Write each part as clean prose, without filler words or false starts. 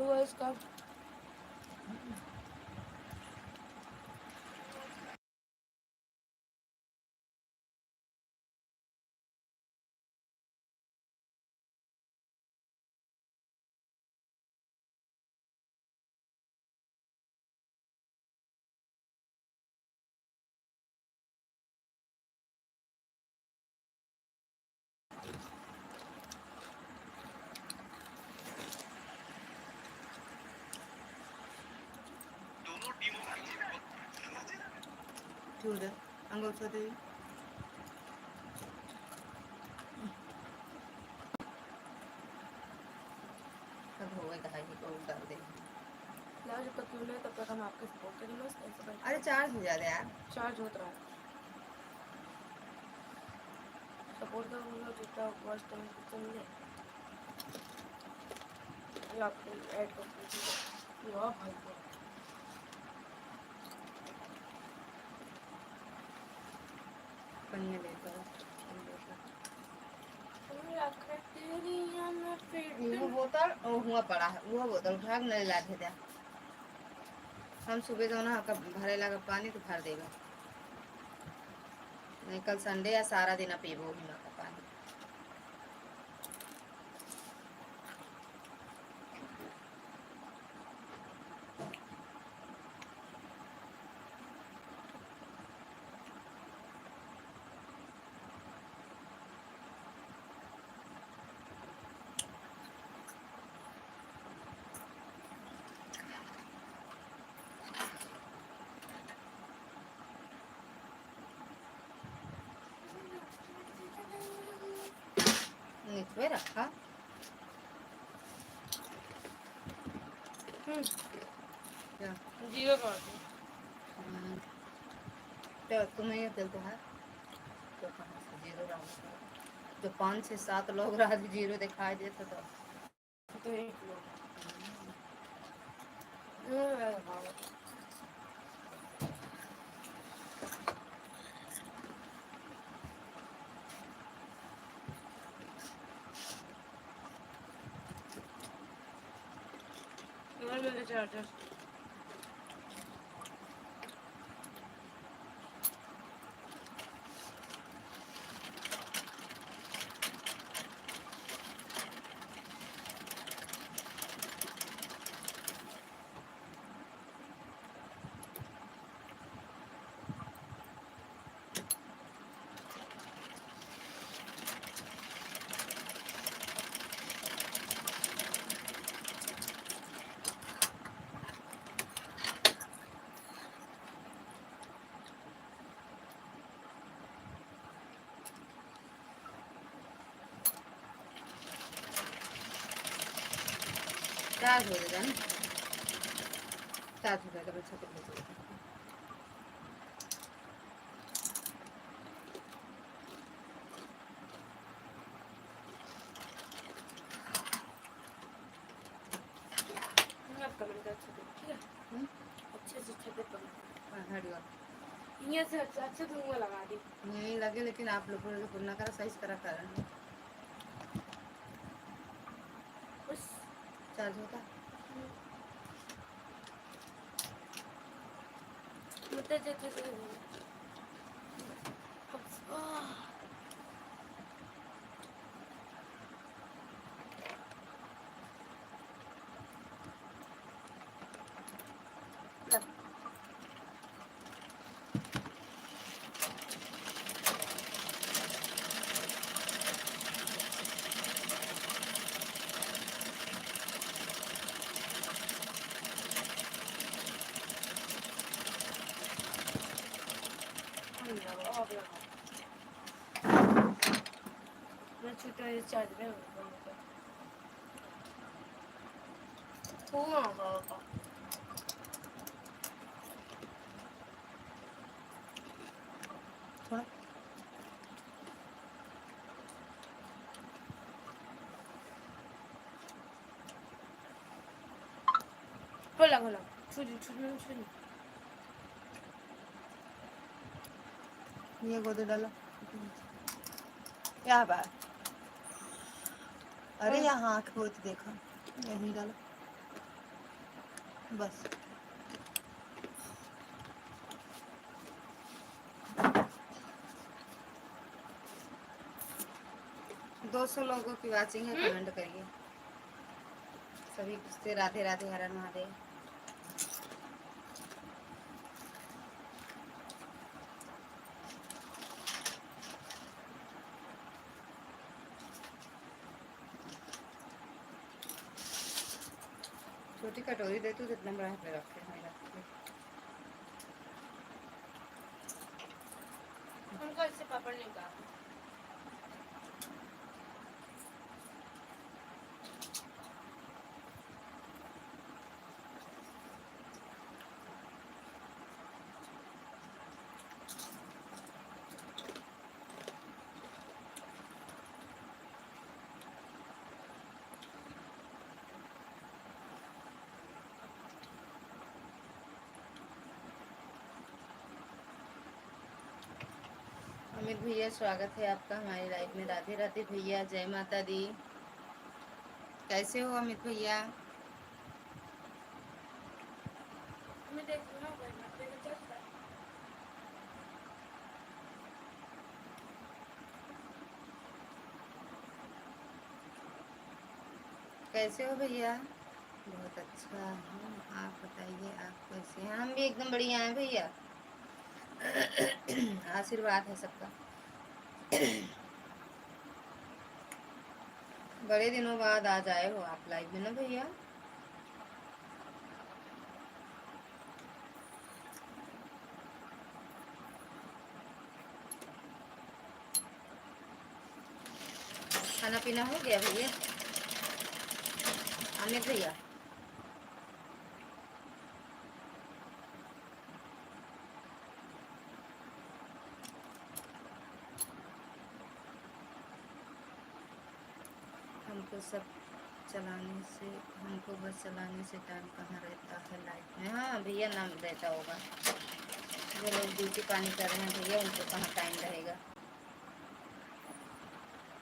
हुआ इसका? Şurada. Angolsa değil. तब होगा कहा कि को कर दे। लाओ जब तक क्यों नहीं तब तक हम आपके सपोर्ट करेंगे बस ऐसे कर। अरे चार्ज हो जाता है यार। चार्ज होता रहा सपोर्ट का बोलो जितना वॉच टाइम समझे ये आपको ऐड कर दीजिए वाह भाई पन्ने लेकर वो बोतल हुआ पड़ा है वो बोतल उठा के नहीं लाते थे हम सुबह जो ना भरे लगा पानी तो भर देगा नहीं कल संडे या सारा दिन पीबो ही ना का पानी नीचे रखा क्या जीरो कर तो तुम्हें ये दिल तो है तो कहाँ से जीरो रहा जो 5 से 7 लोग रहा जीरो दिखाई देता तो एक लोग मेरे चार्जर चार्ज हो जाएगा ना चार्ज हो जाएगा बच्चा को अच्छे से छत पर ये से अच्छे धुआं लगा दी नहीं लगे लेकिन आप लोग ना करा सही करा कारण बस चार्ज होता मतलब जैसे छुट्टा चार्ज में थोड़ा होला होला छुरी छुरी छुरी ये गोदे डालो क्या बात अरे यहाँ आँख खोल देखो यही डालो बस 200 लोगों की वाचिंग है। कमेंट करिए सभी से। राधे राधे, हर हर महादेव। छोटी कटोरी दे तू, कितना बड़ा पे रखे मेरा। उनको इससे पापड़ नहीं उतार। अमित भैया स्वागत है आपका हमारी लाइफ में। राधे राधे भैया, जय माता दी। कैसे हो अमित भैया? मैं देख रही हूँ भाई, मैं देख चलता है। कैसे हो भैया? बहुत अच्छा हूँ, आप बताइए आप कैसे हैं? हम भी एकदम बढ़िया हैं भैया। आशीर्वाद है सबका। बड़े दिनों बाद आज आए हो आप लाइव में ना भैया। खाना पीना हो गया भैया? अमित भैया हमको सब चलाने से, हमको बस चलाने से टाइम कहाँ रहता है लाइफ में। हाँ भैया, नाम रहता होगा। जो लोग ड्यूटी पानी कर रहे हैं भैया, उनको कहाँ टाइम रहेगा।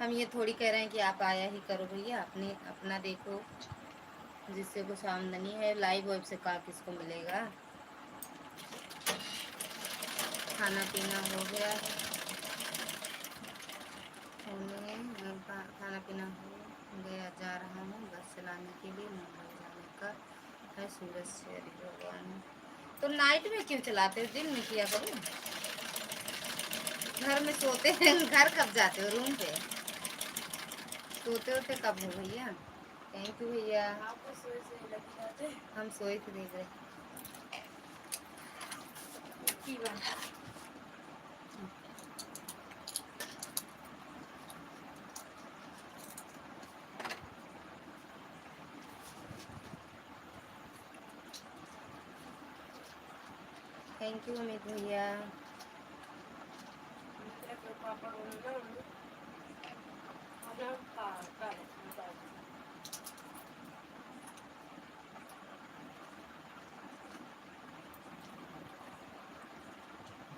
हम ये थोड़ी कह रहे हैं कि आप आया ही करो भैया, अपने अपना देखो जिससे कुछ आमदनी है। लाइव वेब से कहाँ किसको मिलेगा। खाना पीना हो गया है? खाना पीना हो गया, जा रहा हूँ बस चलाने के लिए। मुंबई जाने का है, सूरज से भगवान। तो नाइट में क्यों चलाते हो, दिन में किया करो। घर में सोते हैं, घर कब जाते हो, रूम पे सोते होते कब हो भैया? थैंक यू भैया। आपको सोए से लग जाते। हम सोए थे, देख रहे। की बात। थैंक यू अमित भैया। पापड़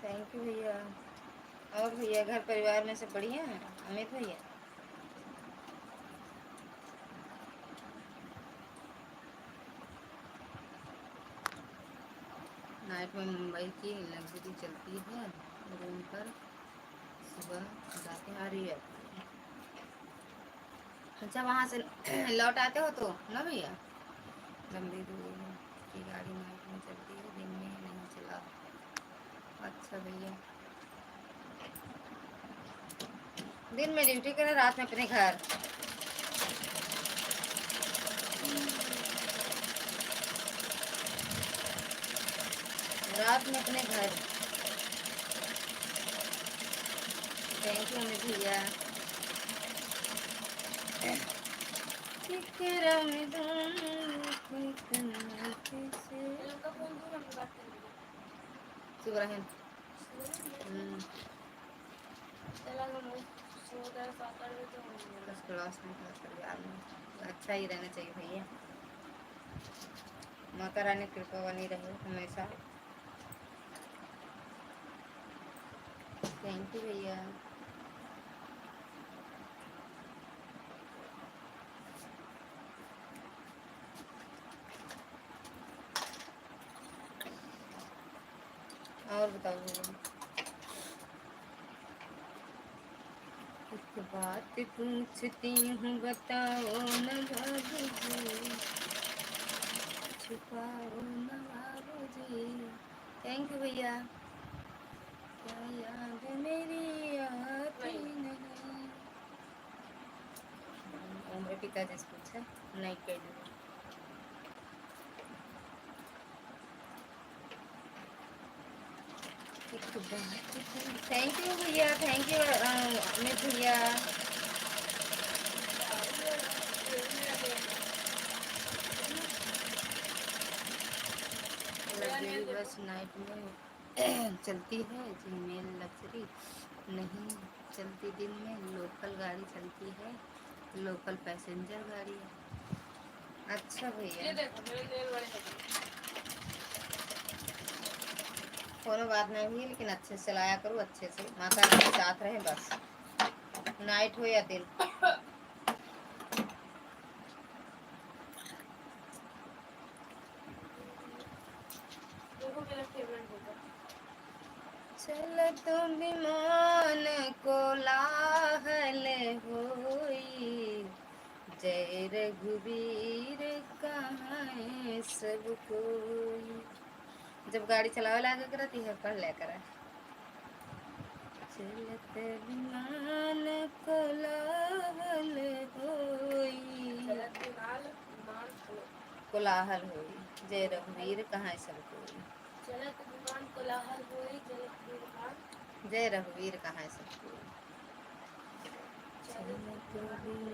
थैंक यू भैया। और भैया घर परिवार में सब बढ़िया है अमित भैया? नाइट में मुंबई की लग्जरी चलती है, रूम पर सुबह जाके आ रही है। अच्छा, वहाँ से लौट आते हो तो ना भैया? लंबी दूरी की गाड़ी नाइट में चलती है, दिन में नहीं चला। अच्छा भैया, दिन में ड्यूटी करें, रात में अपने घर। रात में अपने घर। थैंक यू अमित भैया। इनका फोन दूर हम बात करेंगे। सुबह चला हम सो गए 7-8 बजे तो होंगे। बस क्लास में था परिवार में अच्छा ही रहना चाहिए भैया। माता रानी कृपा बनी रहे हमेशा। थैंक यू भैया। और बताओ भैया। एक बात पूछती हूँ बताओ न बाबूजी, छुपाओ न बाबूजी। थैंक यू भैया। क्या याद मेरी आती नहीं। उम्र पिताजी से पूछा नहीं कह दूँ। थैंक यू भैया, थैंक यू अमित भैया। लग्जरी बस नाइट में चलती है, जीमेल लग्जरी नहीं चलती, दिन में लोकल गाड़ी चलती है, लोकल पैसेंजर गाड़ी है। अच्छा भैया, कोनो बात नहीं हुई, लेकिन अच्छे से चलाया करो, अच्छे से, माता रानी साथ रहे बस, नाइट हो या दिन। चल तुम विमान को लाहल होई, जय रघुवीर कहाँ सब कोई। जब गाड़ी चलावे लगा करती है पढ़ ले कर। चलत विमान को लाहल होई, कोलाहल होई, जय रघुवीर कहाँ सब कोई। चलत विमान कोलाहल होई, जय रघुवीर कहाँ सब कोई। चलत विमान कोलाहल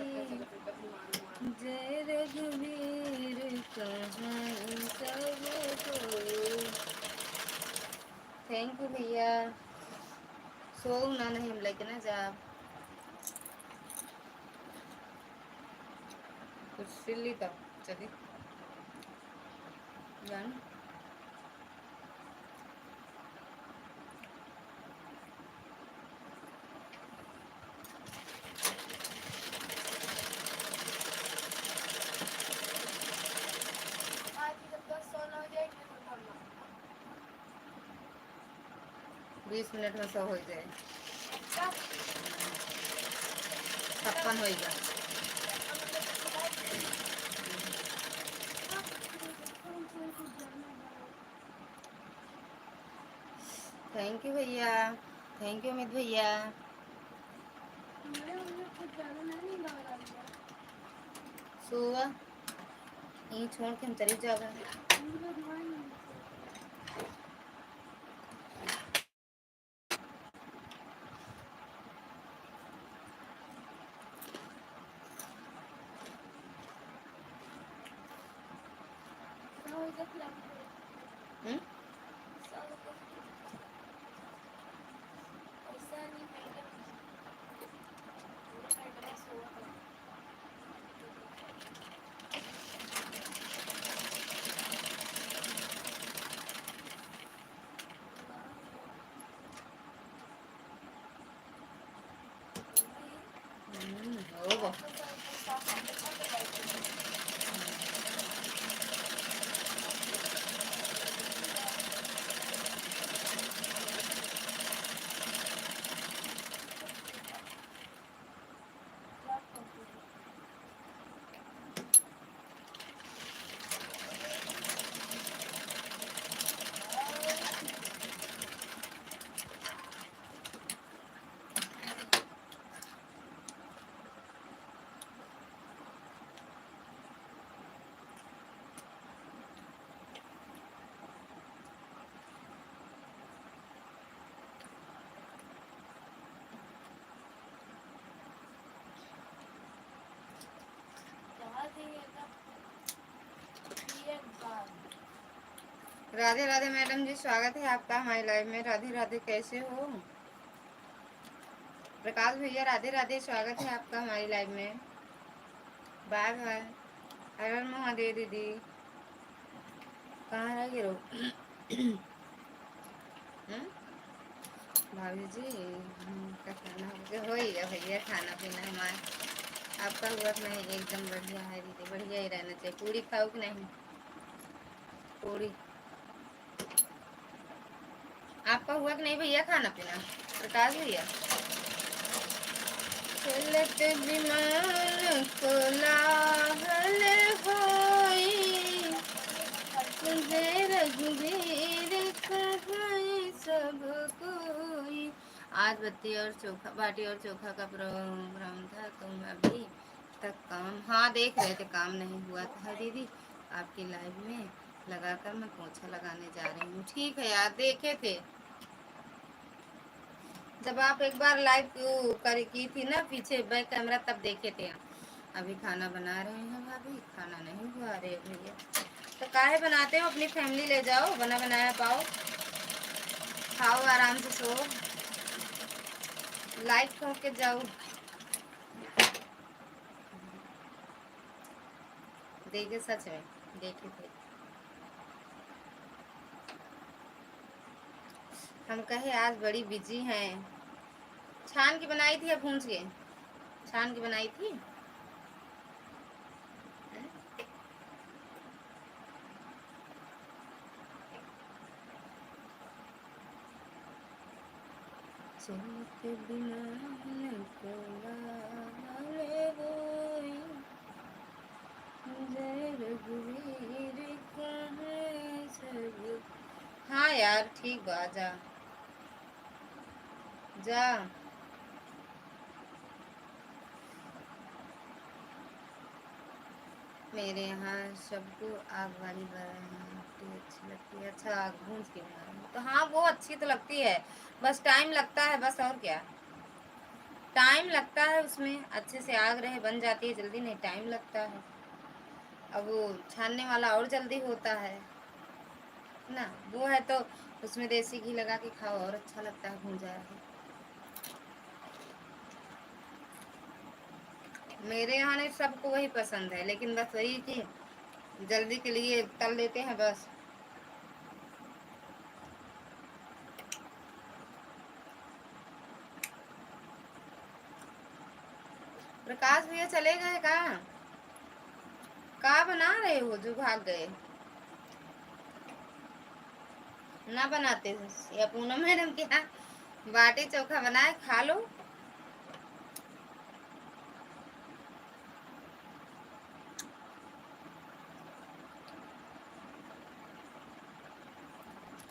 होई, जय रघुवीर कहाँ सब कोई। थैंक यू भैया। सो ना नहीं लेकिन जा कुछ सिल्ली तो चली जान। आज जब 10 हो जाएगी तो करना 20 मिनट में 100 हो जाए, क्या 56 होगा। थैंक यू भैया, थैंक यू अमित भैया। सुबह यहीं छोड़ के हम चली जाओगे। होगा। राधे राधे मैडम जी, स्वागत है आपका हमारी लाइव में। राधे राधे, कैसे हो? प्रकाश भैया राधे राधे, स्वागत है आपका हमारी लाइव में। Bye bye. हर हर महादेव दीदी, कहाँ रह गए रो? भाभी जी का खाना हो गया भैया, खाना पीना हमारा। आपका हुआ नहीं? एकदम बढ़िया है दीदी, बढ़िया ही रहना चाहिए। पूरी खाओ कि नहीं? पकौड़ी। आपका हुआ कि नहीं भैया खाना पीना? प्रकाश भैया चलत विमान को लागल होई, तुझे रघुवीर कहाई सब कोई। आज बत्ती और चोखा, बाटी और चोखा का प्रोग्राम था, तुम अभी तक काम, हाँ देख रहे थे, काम नहीं हुआ था दीदी आपकी लाइव में लगाकर मैं पोछा लगाने जा रही हूँ। ठीक है यार, देखे थे जब आप एक बार लाइव कर की थी ना पीछे बैक कैमरा, तब देखे थे। अभी खाना बना रहे हैं भाभी, खाना नहीं हुआ रे भैया। तो काहे बनाते हो, अपनी फैमिली ले जाओ, बना बनाया पाओ, खाओ आराम से, सो लाइट खो के जाओ। देखे सच में देखे थे हम, कहे आज बड़ी बिजी हैं। छान की बनाई थी या भूंज के? छान की बनाई थी। चलते विमान को लागल होई, जय रघुवीर कहाई सब। हाँ यार ठीक बा, जा जा। मेरे यहाँ सबको आग वाली रोटी अच्छी लगती है। अच्छा, आग भूंज के बना रही हूँ तो हाँ वो अच्छी तो लगती है, बस टाइम लगता है, बस और क्या, टाइम लगता है उसमें, अच्छे से आग रहे बन जाती है जल्दी, नहीं टाइम लगता है। अब वो छानने वाला और जल्दी होता है ना, वो है तो उसमें देसी घी लगा के खाओ और अच्छा लगता है भूंजा है। मेरे यहाँ नहीं, सबको वही पसंद है, लेकिन बस वही कि जल्दी के लिए तल देते हैं बस। प्रकाश भैया चले गए कहाँ? कहाँ बना रहे हो जो भाग गए? ना बनाते या पूनम मैडम के यहाँ बाटी चोखा बनाए, खा लो।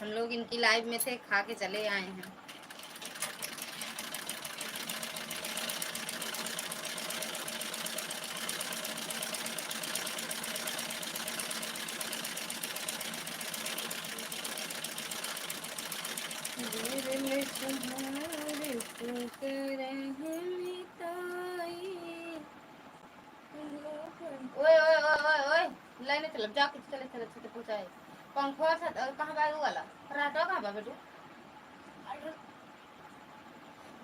हम लोग इनकी लाइव में थे, खा के चले आए हैं। ओए ओए ओए ओए ओए, लाइन चल, जाके चले चले चले पहुंचाए। पंखो कहाँ बैग वाला पराठा कहाँ बा बेटू?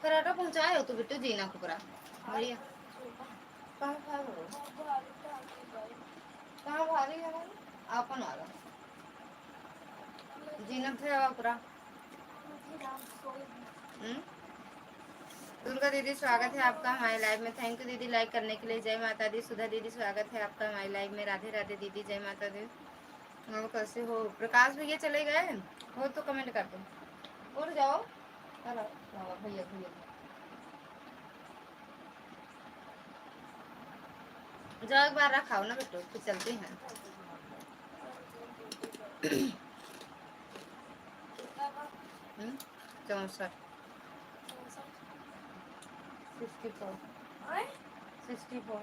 पराठा पहुंचाए हो तो बेटू जीना को पूरा बढ़िया। कहाँ भाग हो, कहाँ भारी है भाई? आपन आ रहा जीना थे पूरा। दुर्गा दीदी स्वागत है आपका हमारे लाइव में, थैंक यू दीदी लाइक करने के लिए। जय माता दी। सुधा दीदी स्वागत है आपका हमारे लाइव में, राधे राधे दीदी, जय माता दी। और कैसे हो? प्रकाश भैया चले गए हो तो कमेंट कर दो, उड़ जाओ। भैया भैया जाओ, एक बार रखाओ ना बेटो, फिर चलते हैं। 64 64 64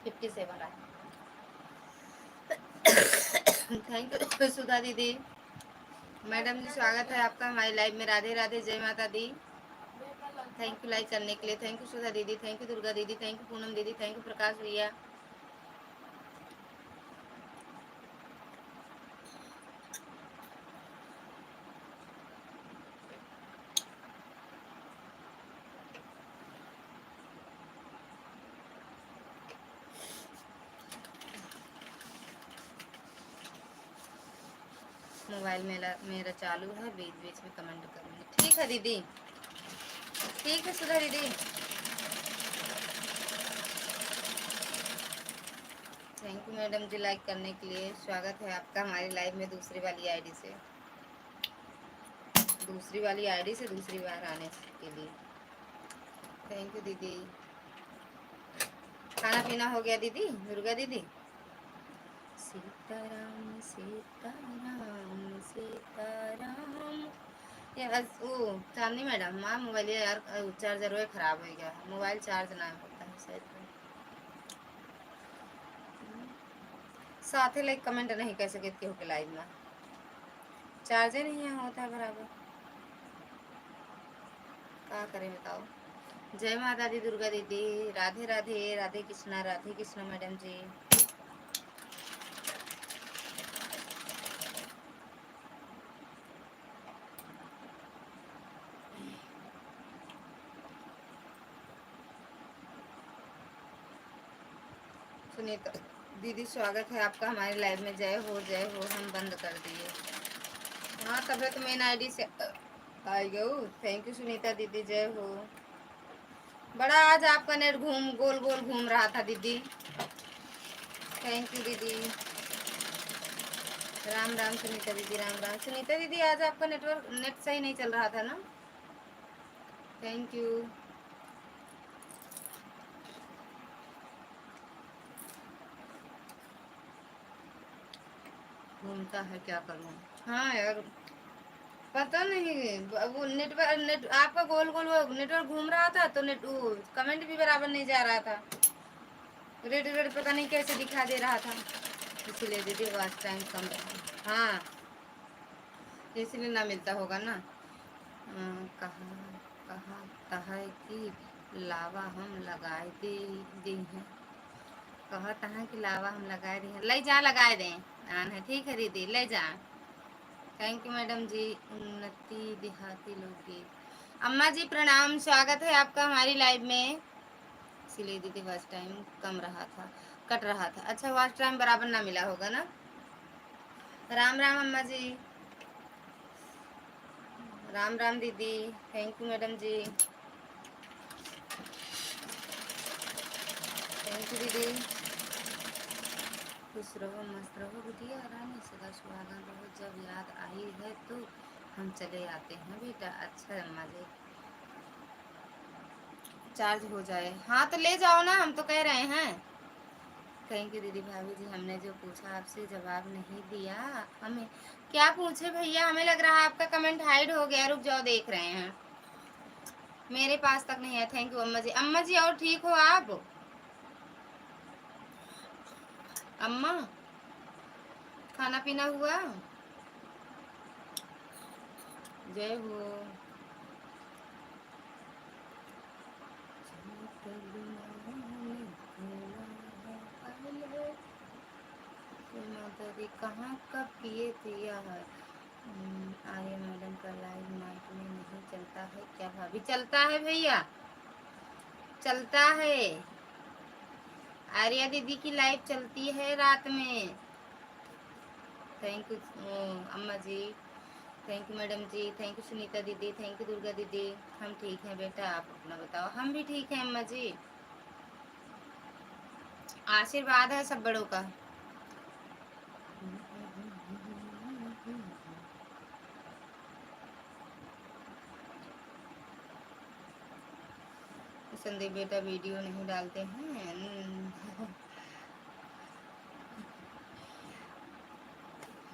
57 थैंक यू सुधा दीदी। मैडम जी स्वागत है आपका हमारी लाइव में, राधे राधे, जय माता दी। थैंक यू लाइक करने के लिए, थैंक यू सुधा दीदी, थैंक यू दुर्गा दीदी, थैंक यू पूनम दीदी, थैंक यू प्रकाश भैया। मोबाइल मेरा चालू है, बीच बीच में कमेंट करूँगी। ठीक है दीदी, ठीक है सुधा दीदी। Thank you madam ji like करने के लिए। स्वागत है आपका हमारी लाइव में दूसरी वाली आईडी से दूसरी बार आने के लिए। थैंक यू दीदी। खाना पीना हो गया दीदी? दुर्गा दीदी सीताराम सीताराम सीताराम। वो चांदनी मैडम माँ मोबाइल यार चार्जर वो खराब हो गया, मोबाइल चार्ज ना होता है शायद। साथ ही लाइक कमेंट नहीं कर सकते हो कि लाइव में चार्जर नहीं है होता बराबर, क्या करें बताओ। जय माता दी दुर्गा दीदी, राधे राधे, राधे कृष्णा मैडम जी। सुनीता दीदी स्वागत है आपका हमारे लाइव में। जय हो हम बंद कर दिए। हाँ तब तो मेन आईडी से आई गई। थैंक यू सुनीता दीदी, जय हो। बड़ा आज आपका नेट गोल गोल घूम रहा था दीदी। थैंक यू दीदी। राम राम सुनीता दीदी, राम राम सुनीता दीदी। आज आपका नेट सही नहीं चल रहा था ना। Thank you. घूमता है क्या करूँ। हाँ यार पता नहीं वो नेट आपका गोल गोल वो नेटवर्क घूम रहा था तो कमेंट भी बराबर नहीं जा रहा था। रेड रेड पता नहीं कैसे दिखा दे रहा था, इसीलिए दीदी वॉच टाइम कम रहा। हाँ इसलिए ना मिलता होगा ना। कहा है कि लावा हम लगाए दी हैं। कहता है कि लावा हम लगाए दी हैं। ले जा लगाए दें आन है। ठीक है दीदी ले जा। थैंक यू मैडम जी। उन्नति देहाती लोकगीत। अम्मा जी प्रणाम, स्वागत है आपका हमारी लाइव में। इसीलिए दीदी वॉच टाइम कम रहा था, कट रहा था। अच्छा वॉच टाइम बराबर ना मिला होगा ना। राम राम अम्मा जी, राम राम दीदी। Thank you madam ji, thank you दीदी। खुश रहो मस्त रहो बिटिया रानी, सदा सुहागन रहो। जब याद आई है तो हम चले आते हैं बेटा। अच्छा अम्मा जी चार्ज हो जाए। हाँ तो ले जाओ ना, हम तो कह रहे हैं। थैंक यू दीदी। भाभी जी हमने जो पूछा आपसे जवाब नहीं दिया। हमें क्या पूछे भैया, हमें लग रहा है आपका कमेंट हाइड हो गया। रुक जाओ देख रहे हैं, मेरे पास तक नहीं है। थैंक यू अम्मा जी। अम्मा जी और ठीक हो आप? अम्मा खाना पीना हुआ? जय हो। माता दी कहाँ कब पिए पिया है। आर्य मैडम का लाइव नाइट में नहीं चलता है क्या भाभी? चलता है भैया, चलता है। आर्या दीदी की लाइव चलती है रात में। थैंक यू अम्मा जी, thank you madam ji, thank you Sunita दीदी, थैंक यू दुर्गा दीदी। हम ठीक हैं बेटा, आप अपना बताओ। हम भी ठीक हैं अम्मा जी, आशीर्वाद है सब बड़ों का। संदीप बेटा वीडियो नहीं डालते हैं।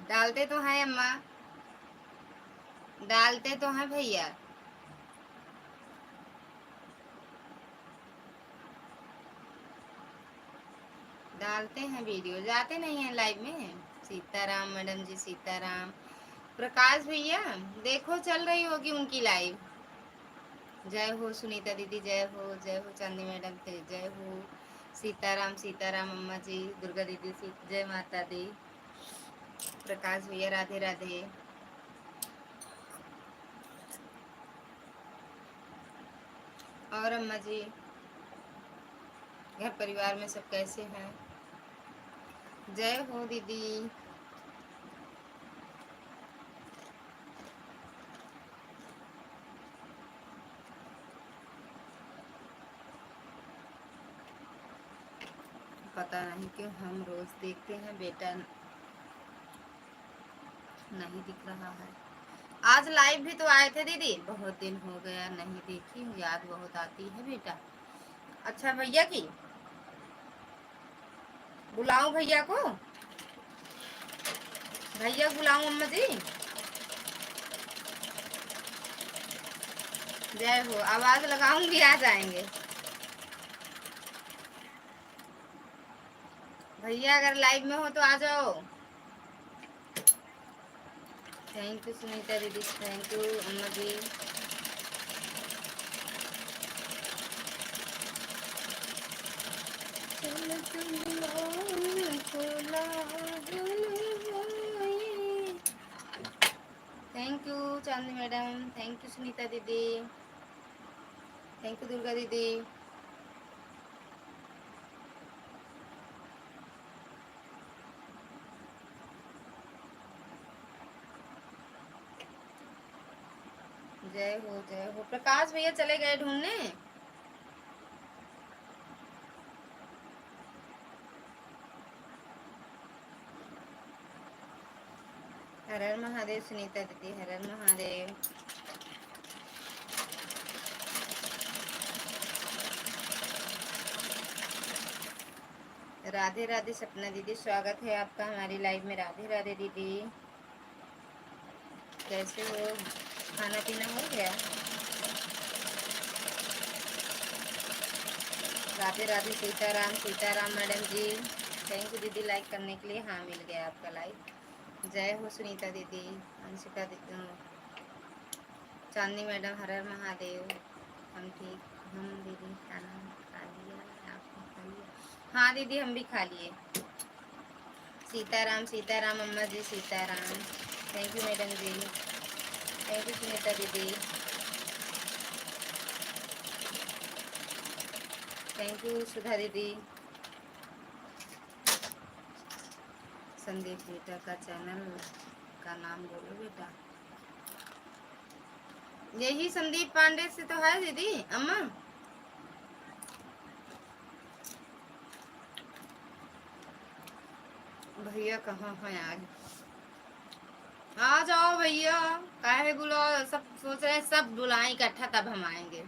डालते तो हैं अम्मा, डालते तो हैं भैया। डालते हैं वीडियो, जाते नहीं हैं लाइव में। सीताराम मैडम जी, सीताराम। प्रकाश भैया देखो चल रही होगी उनकी लाइव। जय हो सुनीता दीदी, जय हो चांदी मैडम थे, जय हो। सीताराम सीताराम अम्मा जी, दुर्गा दीदी जय माता दी। प्रकाश भैया राधे राधे। और अम्मा जी घर परिवार में सब कैसे हैं? जय हो दीदी। पता नहीं क्यों हम रोज देखते हैं बेटा नहीं दिख रहा है। आज लाइव भी तो आए थे दीदी, बहुत दिन हो गया नहीं देखी, याद बहुत आती है बेटा। अच्छा भैया की बुलाऊं, भैया को भैया बुलाऊं अम्मा जी? जय हो, आवाज लगाऊंगी आ जाएंगे भैया, अगर लाइव में हो तो आ जाओ। थैंक यू सुनीता दीदी, थैंक यू अम्मा जी। Thank you Chandni madam, thank you Sunita दीदी, थैंक यू दुर्गा दीदी। जय हो जय हो। प्रकाश भैया चले गए ढूंढने। हर हर महादेव सुनीता दीदी, हर हर महादेव। राधे राधे सपना दीदी, स्वागत है आपका हमारी लाइव में। राधे राधे दीदी, कैसे हो? खाना पीना हो गया? Radhe Radhe Sitaram, Sitaram madam ji, thank you दीदी लाइक करने के लिए। हाँ मिल गया आपका लाइक। जय हो सुनीता दीदी, अंशिका दीदी, चांदनी मैडम, हर हर महादेव। हम ठीक, हम दीदी खाना खा लिया, आपने खा लिया? हाँ दीदी हम भी खा लिए। सीताराम सीताराम अम्मा जी, Sitaram. Thank you madam ji, thank you Sunita दीदी, थैंक यू सुधा दीदी। संदीप बेटा का चैनल का नाम बोलो बेटा। यही संदीप पांडे से तो है दीदी अम्मा। भैया कहाँ हैं आज? आ जाओ भैया, काहे बुलाओ? सब सोच रहे हैं सब बुलाएं इकट्ठा तब हम आएंगे।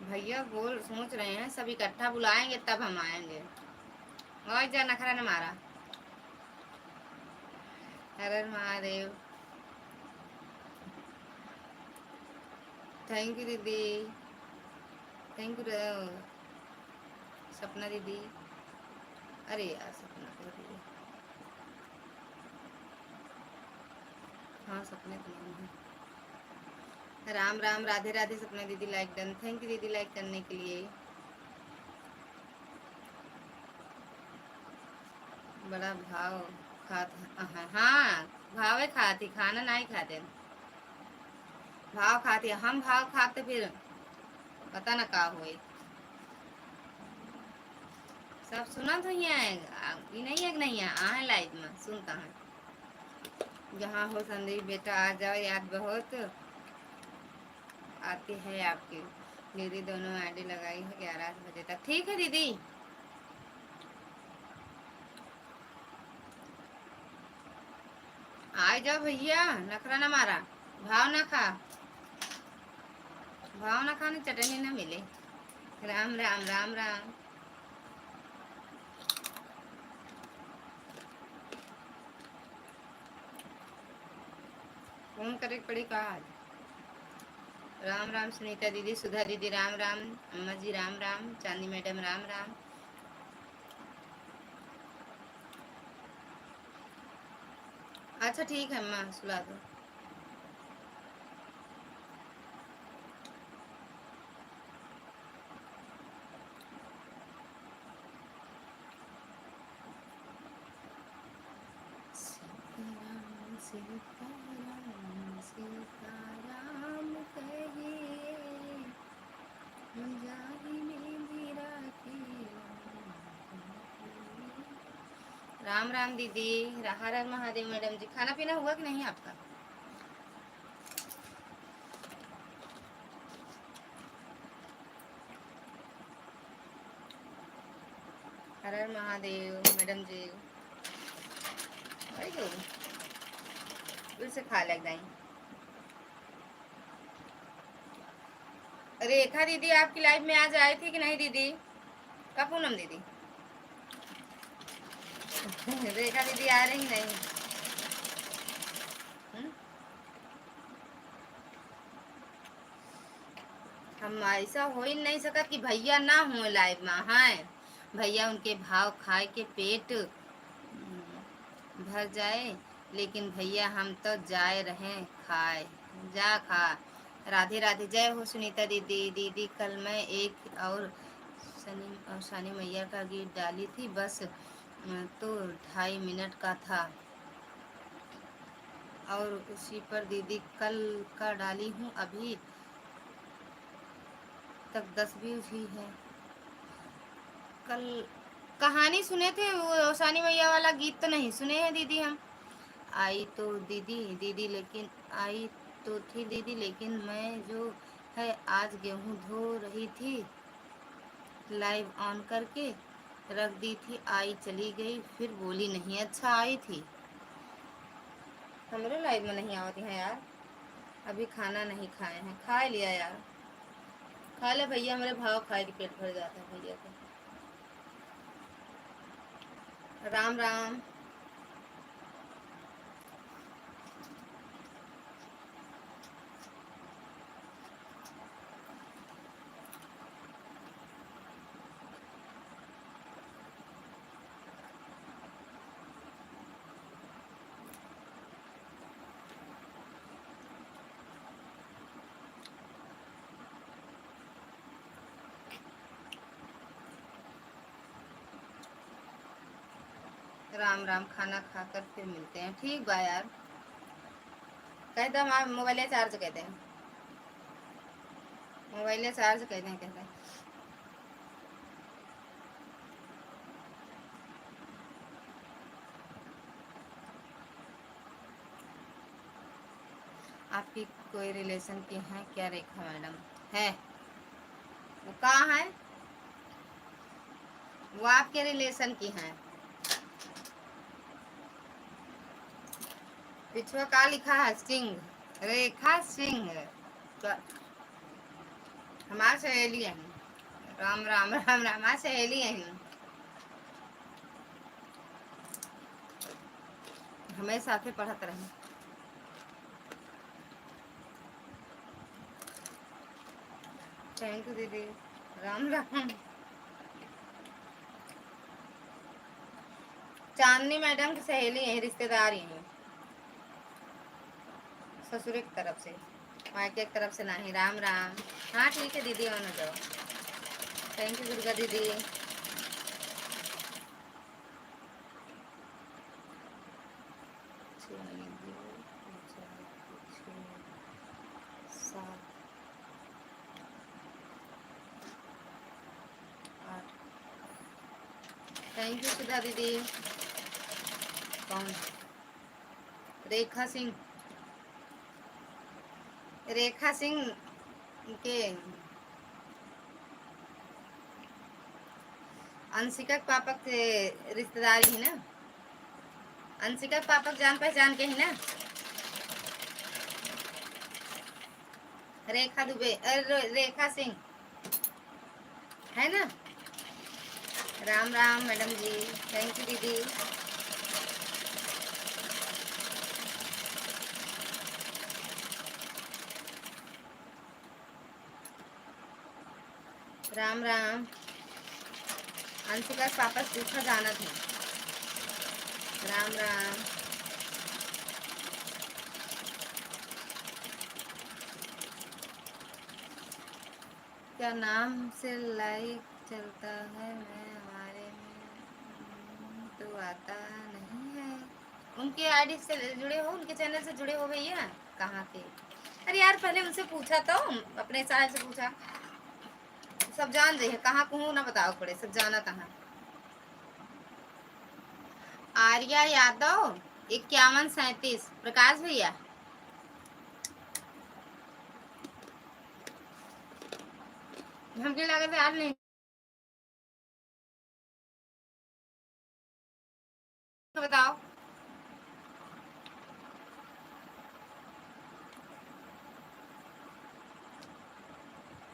भैया बोल सोच रहे हैं सब इकट्ठा बुलाएंगे तब हम आएंगे। और जा नखरा न मारा। हर हर महादेव, थैंक यू दीदी, थैंक यू सपना दीदी। अरे यार सपना को दीदी, हाँ सपने तो नहीं है। राम राम, राधे राधे सपना दीदी, लाइक डन, थैंक यू दीदी लाइक करने के लिए। बड़ा भाव खात, हाँ भावे खाती, खाना नहीं खाते, भाव खाती। हम भाव खाते फिर पता न का हुए। सब सुना तो ही आएगा, ये नहीं है कि नहीं है, आए लाइव में सुनता है। जहाँ हो संदीप बेटा आ जाओ, याद बहुत आती है आपकी। दीदी दोनों आईडी लगाई है 11 बजे तक। ठीक है दीदी, आ जाओ भैया, नखरा ना मारा, भाव ना खा, भाव ना खाने चटनी ना मिले। राम राम राम राम। फोन करे पड़ी का आज? राम राम सुनीता दीदी, सुधा दीदी राम राम, अम्मा जी राम राम, चांदी मैडम राम राम। अच्छा ठीक है अम्मा सुला दो। सीताराम सीताराम सीताराम कहिए, जाहि में धीरा के। राम राम दीदी, हर हर महादेव मैडम जी। खाना पीना हुआ कि नहीं आपका? हर हर महादेव मैडम जी। वही क्यों फिर से खा लग जाए। रेखा दीदी आपकी लाइफ में आज आई थी कि नहीं दीदी? का पूनम दीदी? रेखा दीदी आ रही नहीं? हुँ? हम ऐसा हो ही नहीं सका कि भैया ना हुए लाइव में। हाँ भैया उनके भाव खाए के पेट भर जाए, लेकिन भैया हम तो जाए रहे खाए। जा खा। राधे राधे। जय हो सुनीता दीदी। दीदी कल मैं एक और शनि मैया का गीत डाली थी, बस तो 2.5 मिनट का था, और उसी पर दीदी कल का डाली हूँ, अभी तक 10 व्यूज ही है। कल कहानी सुने थे, वो शनि मैया वाला गीत तो नहीं सुने हैं दीदी हम। आई तो दीदी लेकिन आई तो थी दीदी, लेकिन मैं जो है आज गेहूँ धो रही थी, लाइव ऑन करके रख दी थी, आई चली गई फिर बोली नहीं। अच्छा आई थी, हमारे लाइव में नहीं आती हैं यार। अभी खाना नहीं खाए हैं, खा लिया यार। खा ले भैया, हमारे भाव खाए के पेट भर जाता है भैया का। राम राम। राम राम। खाना खाकर फिर मिलते हैं। ठीक बा यार। कहते हम आप मोबाइल चार्ज कहते हैं, मोबाइल चार्ज कहते हैं, कहते हैं। आपकी कोई रिलेशन की हैं क्या रेखा मैडम? है। वो कहाँ है? वो आपके रिलेशन की हैं? पिछुआ का लिखा है? सिंह, रेखा सिंह। तो हमारे सहेली है। राम राम राम राम। हमारे सहेली है, हमें साथे पढ़त रहे। थैंक यू दीदी। राम राम। चांदनी मैडम की सहेली है, रिश्तेदार हैं, ससुर की तरफ से, मायके की तरफ से नहीं। राम राम। हाँ ठीक है दीदी, ऑन हो जाओ। थैंक यू दुर्गा दीदी। थैंक यू सुधा दीदी। कौन? रेखा सिंह। रेखा सिंह के अंशिका के पापा के रिश्तेदार ही ना। अंशिका के पापा जान पहचान के ही ना। रेखा दुबे, रेखा सिंह है ना। Ram Ram madam ji. Thank you दीदी। राम राम। अंशिका के पापा से पूछा जाना था। राम राम। क्या नाम से लाइक चलता है? मैं हमारे में तो आता नहीं है। उनके आईडी से जुड़े हो, उनके चैनल से जुड़े हो भैया? कहाँ के? अरे यार पहले उनसे पूछा तो, अपने साहब से पूछा। सब जान रहे हैं कहाँ को हूँ ना, बताओ पड़े सब जाना कहाँ। आर्या यादव 5137। प्रकाश भैया हमके लगा था यार नहीं तो बताओ।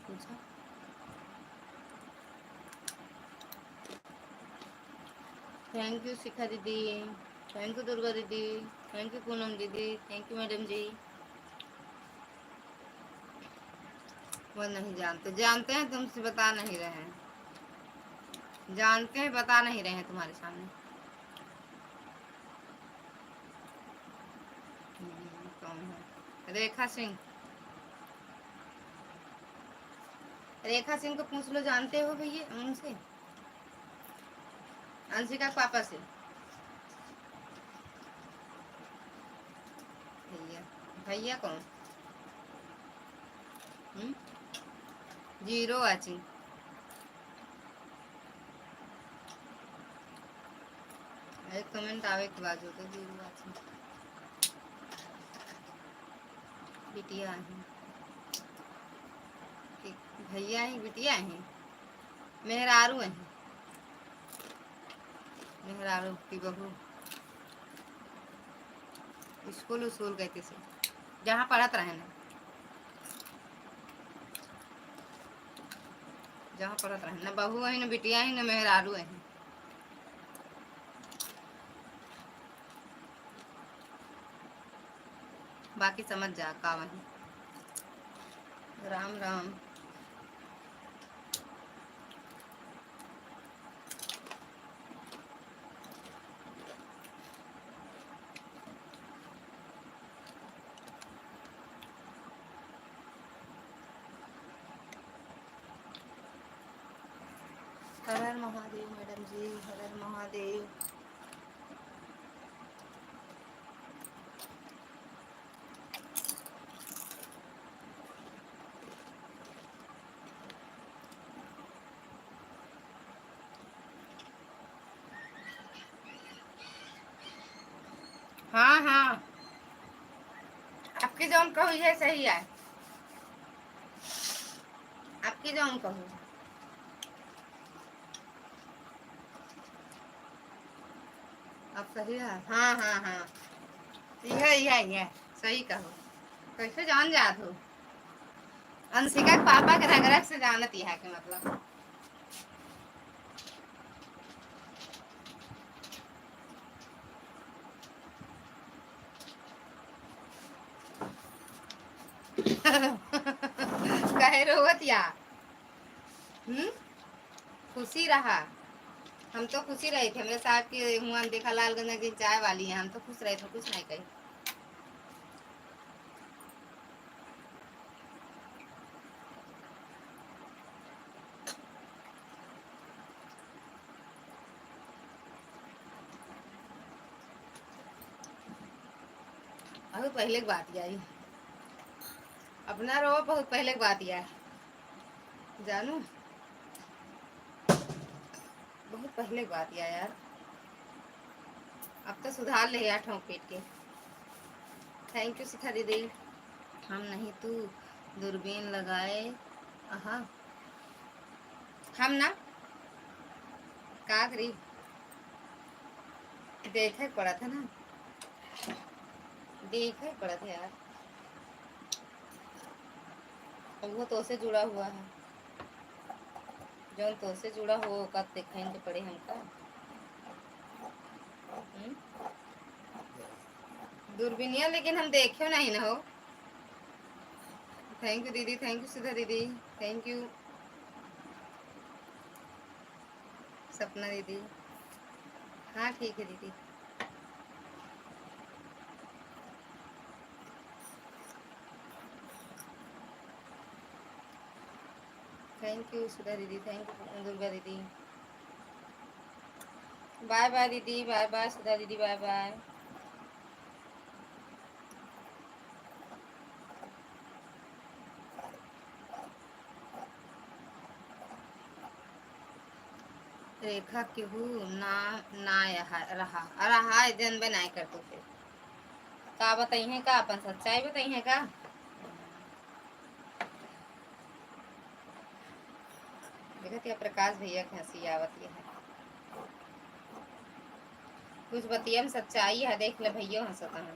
पूछा। थैंक यू शिखा दीदी, थैंक यू दुर्गा दीदी, थैंक यू पूनम दीदी, थैंक यू मैडम जी। वो नहीं जानते, जानते हैं तुमसे बता नहीं रहे हैं, जानते हैं बता नहीं रहे हैं तुम्हारे सामने। कौन है? रेखा सिंह। रेखा सिंह को पूछ लो, जानते हो भैया उनसे, अंशिका के पापा से। भैया भैया कौन? Zero watching. एक कमेंट आवे के बाद होता जीरो वाचिंग। बिटिया है, भैया ही बिटिया है, मेहरारू है, मेहरारू की बहू। स्कूल उस्कूल कहते से जहाँ पढ़त रहे ना, जहाँ पढ़त रहे ना, बहू है ना बिटिया है ना मेहरारू है। बाकी समझ जा का वही। राम राम। हर हर महादेव मैडम जी, हर हर महादेव। हाँ हाँ, आपकी जो कहू है सही है, आपकी जो कहू अब सही है। हाँ हाँ हाँ, यह सही कहो। कैसे जान जात हो? अंशिका के पापा के रग रग से जानत है के मतलब। कहे रोवत या खुशी रहा। हम तो खुशी रहे थे, मेरे साहब के मुँह देखा लालगंज की चाय वाली है, हम तो खुश रहे थे, कुछ नहीं कही। अभी पहले की बात आई, अपना रो बहुत पहले की बात है जानू, बहुत पहले की बात है यार। अब तो सुधार ले यार ठोंक पीट के। थैंक यू शिखा दीदी। हम नहीं तू दूरबीन लगाए। आहा, हम ना का करी, देखा पड़ा था ना, देखा पड़ा था यार। वो तो से जुड़ा हुआ है, जो तो से जुड़ा हो का देखेंगे पड़े हमका। दूरबीनिया लेकिन हम देखे नहीं ना हो। थैंक यू दीदी, थैंक यू सुधा दीदी, थैंक यू सपना दीदी। हाँ ठीक है दीदी। थैंक यू सुधा दीदी, थैंक यू दुर्गा दीदी। बाय बाय दीदी, बाय बाय सुधा दीदी, बाय बाय। रेखा केहू ना ना रहा जन बनाए कर तो फिर का बताई है का, अपन सच्चाई बताई है का। देखत या प्रकाश भैया की हंसी आवत है। कुछ बतिया में सच्चाई है, देख ले भैया हंसता है।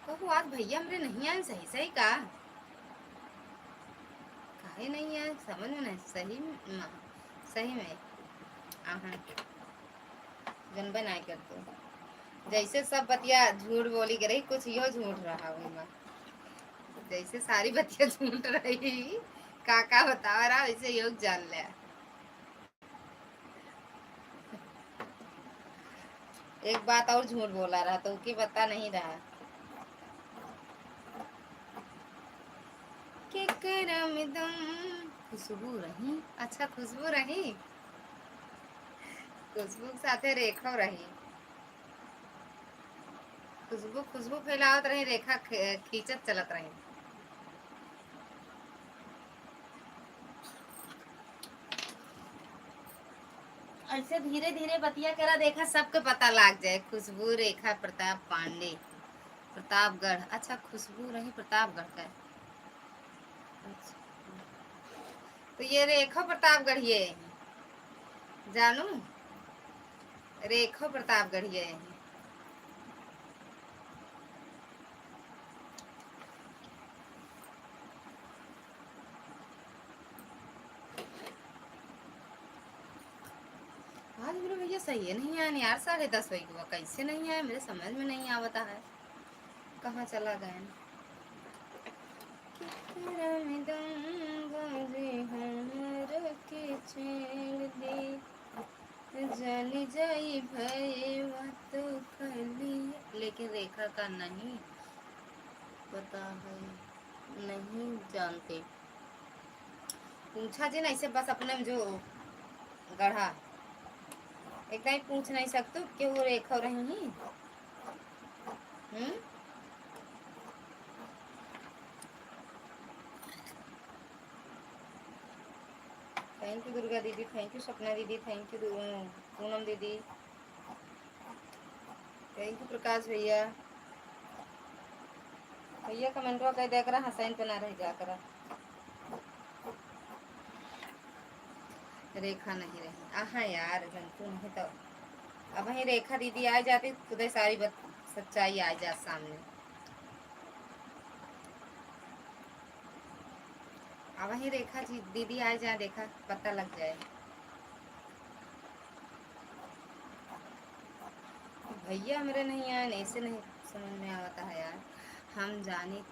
कहू आज भैया हमरे नहीं आए सही सही का, काहे नहीं आए समझ में नहीं। सही में आहा जनबे नहीं कर तू, जैसे सब बतिया झूठ बोली कर रही, कुछ यो झूठ रहा हुआ, जैसे सारी बतिया झूठ रही काका बता रहा वैसे योग जान लिया। एक बात और झूठ बोला रहा तो कि बता नहीं रहा के करम दम खुशबू रही। अच्छा खुशबू रही, खुशबू के साथे रेखा रही, खुशबू खुशबू फैलावत रही, रेखा खींचत चलत रही। ऐसे धीरे धीरे बतिया करा, देखा सबके पता लग जाए। खुशबू रेखा प्रताप पांडे प्रतापगढ़। अच्छा खुशबू रही प्रतापगढ़ का। अच्छा तो ये रेखा प्रतापगढ़ ये जानू, रेखा प्रतापगढ़ ये आज मेरे भैया सही है नहीं आए यार, 10:30 बजे हुआ कैसे नहीं आए, मेरे समझ में नहीं आवता है कहाँ चला गए। जली जाई भैया तो खली, लेकिन रेखा का नहीं पता है, नहीं जानते। पूछा जी नहीं से बस अपने में जो गढ़ा एकदम पूछ नहीं सकते कि वो रेखा रही। थैंक यू दुर्गा दीदी, थैंक यू सपना दीदी, थैंक यू पूनम दीदी, थैंक यू प्रकाश भैया। भैया कमेंटवा कह दिया करा हसैन पे ना रह जा करा। रेखा नहीं रही, आहा यार जंतु नहीं तो अब वही रेखा दीदी आ जाती खुद सारी सच्चाई आ जा सामने। अब वही रेखा जी दीदी आ जा, देखा पता लग जाए। भैया मेरे नहीं आए, ऐसे नहीं समझ में आता है यार। हम जाने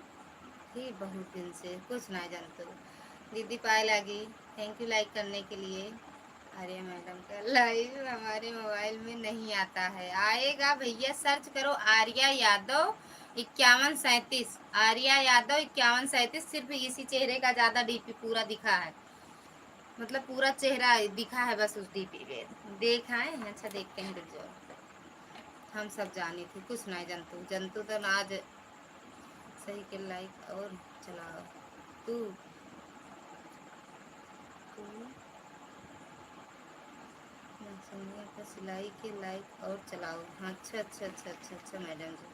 थी बहुत दिन से, कुछ ना जानते। दीदी पाए लगी, थैंक यू लाइक करने के लिए। अरे मैडम का लाइव हमारे मोबाइल में नहीं आता है, आएगा भैया सर्च करो आर्या यादव 5137, आर्या यादव 5137, सिर्फ इसी चेहरे का ज्यादा डीपी पूरा दिखा है, मतलब पूरा चेहरा दिखा है बस उस डीपी पे देखा है। अच्छा देखते हैं रुक जाओ, हम सब जानी थी कुछ नहीं जंतु, जंतु तो आज सही के लाइक और चलाओ। तू सिलाई के लाइक और चलाओ। हाँ अच्छा अच्छा अच्छा अच्छा अच्छा मैडम जी,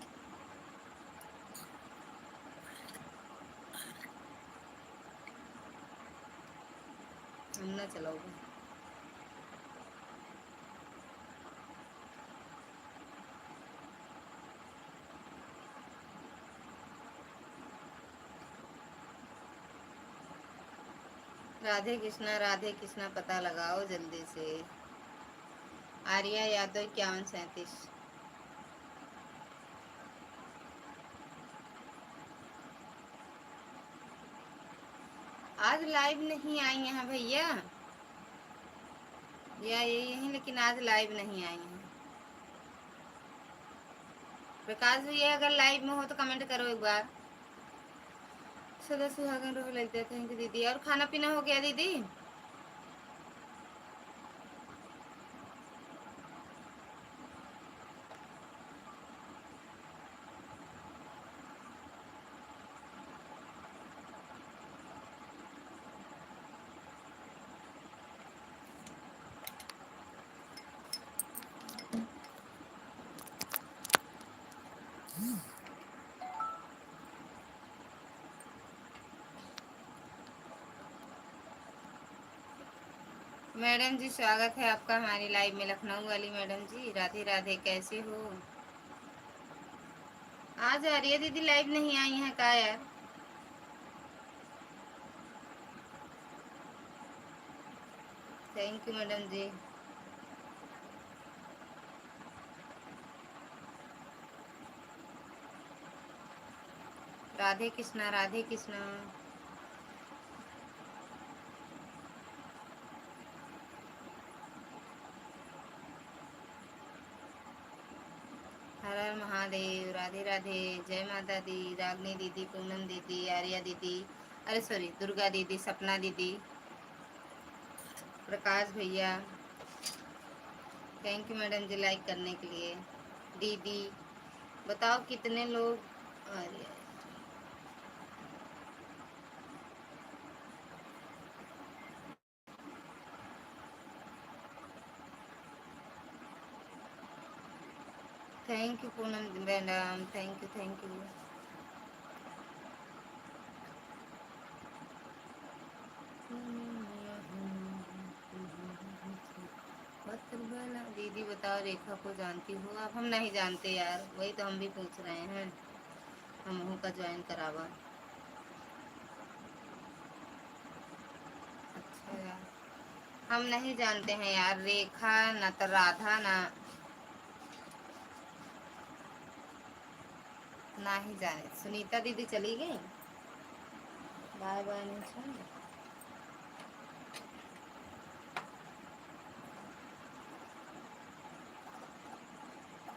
हम ना चलाओगे। राधे कृष्णा पता लगाओ जल्दी से। आर्या यादव 5137। आज लाइव नहीं आई हैं भैया, या यही है लेकिन आज लाइव नहीं आई हैं। प्रकाश भैया अगर लाइव में हो तो कमेंट करो एक बार। सदा सुहागन रहो लगता है, थैंक यू दीदी। और खाना पीना हो गया दीदी? मैडम जी स्वागत है आपका हमारी लाइव में। लखनऊ वाली मैडम जी, राधे राधे, कैसे हो? आज आ रही है दीदी, लाइव नहीं आई है का यार? थैंक यू मैडम जी। राधे कृष्णा, राधे कृष्णा। हर हर महादेव, राधे राधे, जय माता दी, रागनी दीदी, पूनम दीदी, आर्या दीदी, अरे सॉरी दुर्गा दीदी, सपना दीदी, प्रकाश भैया, thank you madam ji like करने के लिए। दीदी बताओ कितने लोग आ रहे हैं? Thank you Poonam madam, thank you thank you. दीदी बताओ रेखा को जानती हो आप? हम नहीं जानते यार, वही तो हम भी पूछ रहे हैं, हम का ज्वाइन करावा। अच्छा यार, हम नहीं जानते हैं यार, रेखा ना तो राधा ना ही जाने। सुनीता दीदी चली गई, बाय बाय नहीं सुन।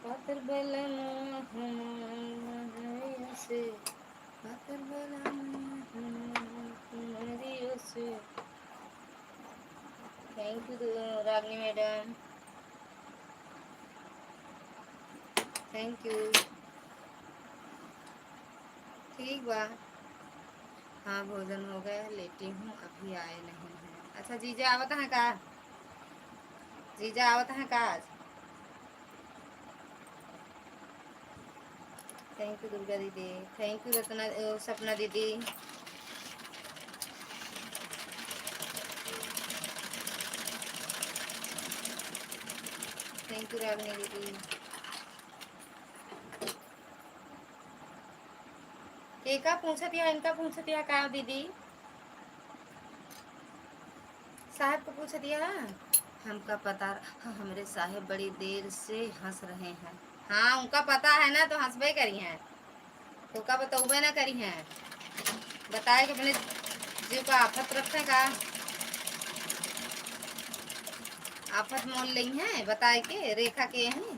पातर बेलन से, पातर बेलन से। Thank you Ragini madam, thank you. ठीक बा। हाँ भोजन हो गया, लेटी हूँ, अभी आए नहीं है। अच्छा जीजा आवत है का? जीजा आवत है का आज? थैंक यू दुर्गा दीदी, थैंक यू रत्ना सपना दीदी। थैंक यू रागनी दीदी। एका पूछत या इनका पूछत या का दीदी? साहब को पूछ दिया। हमका पता, हाँ, हमरे साहब बड़ी देर से हंस रहे हैं। हाँ उनका पता है ना, तो हंसबे करी हैं, तो का बतौबे ना करी हैं। बताए कि अपने जीव का आफत रखे का, आफत मोल ली हैं, बताए के रेखा के हैं।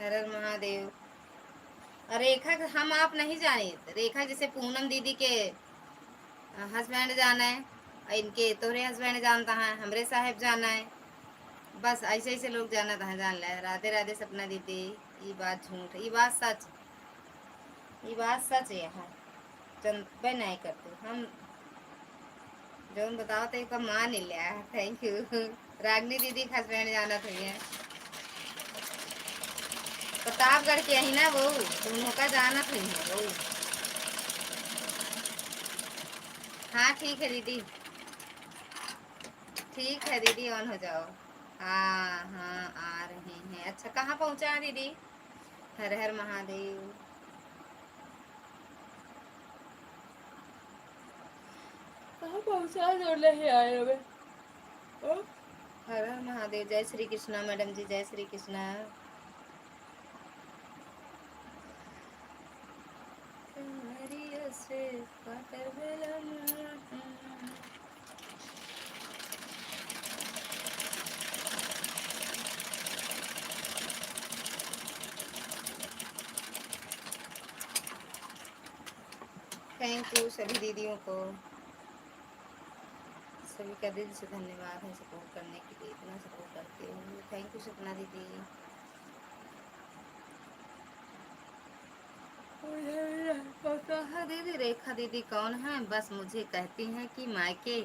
हर हर महादेव। और रेखा हम आप नहीं जाने, रेखा जैसे पूनम दीदी के हस्बैंड जाना है, और इनके तोहरे हस्बैंड जानता है, हमरे साहेब जाना है, बस ऐसे ऐसे लोग जाना था, जान ले। राधे राधे सपना दीदी, ये बात झूठ है, ये बात सच, ये बात सच है। हाँ जनबे नहीं करते हम, जो बताओ तो एक मान ही लिया। Thank you. रागनी दीदी का हस्बैंड जाना था ये, प्रतापगढ़ के ही ना वो, दोनों का जाना था वो। हाँ ठीक है दीदी, ठीक है दीदी, ऑन हो जाओ। हाँ हाँ आ रहे हैं। अच्छा कहाँ पहुँचा दीदी? हर हर महादेव। कहाँ पहुँचा जो नहीं आए हमें। हर हर महादेव। जय श्री कृष्णा मैडम जी, जय श्री कृष्णा। थैंक यू सभी दीदियों को, सभी का दिल से धन्यवाद है सपोर्ट करने के लिए, इतना सपोर्ट करते हो। थैंक यू सपना दीदी। दीदी रेखा दीदी कौन है? बस मुझे कहती हैं कि मायके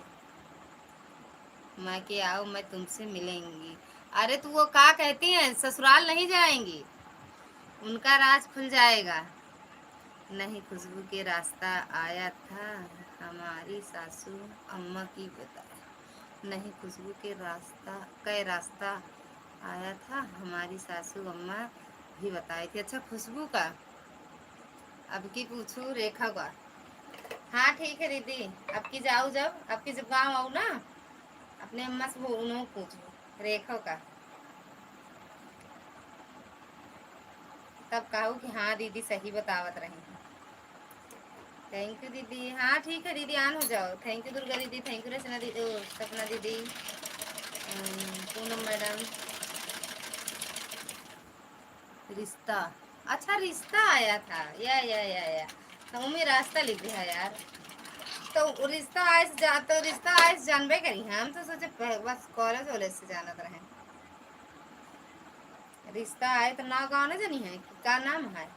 मायके आओ, मैं तुमसे मिलेंगी। अरे तू वो का कहती हैं, ससुराल नहीं जाएंगी, उनका राज खुल जाएगा। नहीं खुशबू के रास्ता आया था, हमारी सासू अम्मा की बताया। नहीं, खुशबू के रास्ता आया था, हमारी सासू अम्मा भी बताई थी। अच्छा, खुशबू का अब की पूछू रेखा का। हाँ ठीक है दीदी, आपकी जाऊँ जब आपकी जब गाँव आऊँ ना, अपने अम्मा से वो उन्होंने पूछू रेखा का, तब कहूँ कि हाँ दीदी सही बतावत रही। थैंक यू दीदी। हाँ ठीक है दीदी, ऑन हो जाओ। थैंक यू दुर्गा दीदी, थैंक यू रचना दीदी, सपना दीदी, पूनम मैडम। रिश्ता, अच्छा रिश्ता आया था, या तो मम्मी रास्ता लिख दिया यार। तो रिश्ता आइस जा, तो रिश्ता आइस जानबे करी, हम तो सोचे बस कॉलेज वॉलेज से जानत रहे। रिश्ता आए तो ना गाँव नहीं जानी है कि का नाम है।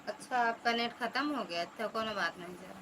अच्छा, आपका नेट खत्म हो गया था, कोनो बात नहीं जरा।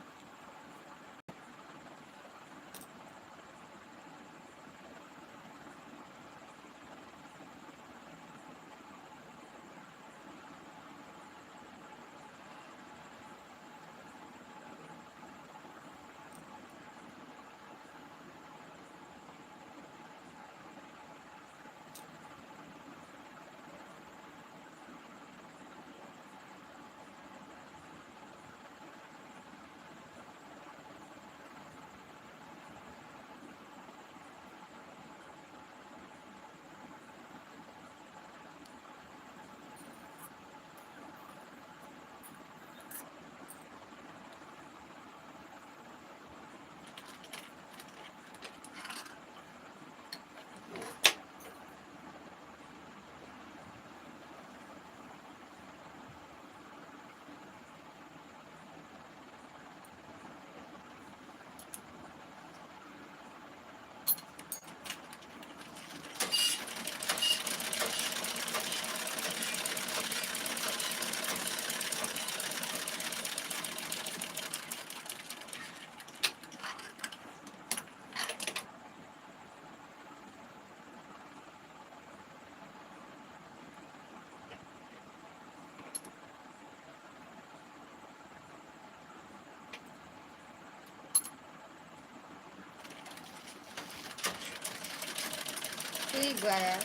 ठीक बा यार।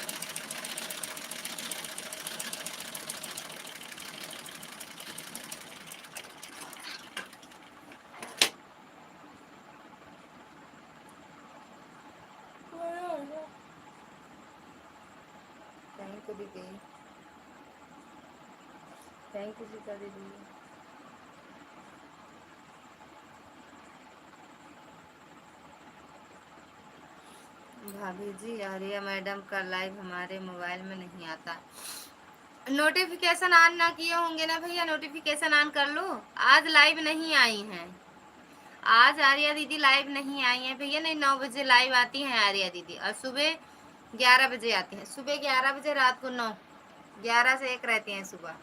थैंक यू दीदी, थैंक यू सीता दीदी। भाभी जी, आर्या मैडम का लाइव हमारे मोबाइल में नहीं आता। नोटिफिकेशन ऑन ना किए होंगे ना भैया, नोटिफिकेशन ऑन कर लो। आज लाइव नहीं आई हैं, आज आर्या दीदी लाइव नहीं आई हैं भैया। नहीं, 9 बजे लाइव आती हैं आर्या दीदी, और सुबह 11 बजे आती हैं। सुबह 11 बजे, रात को 9, 11 से 1 रहती हैं सुबह।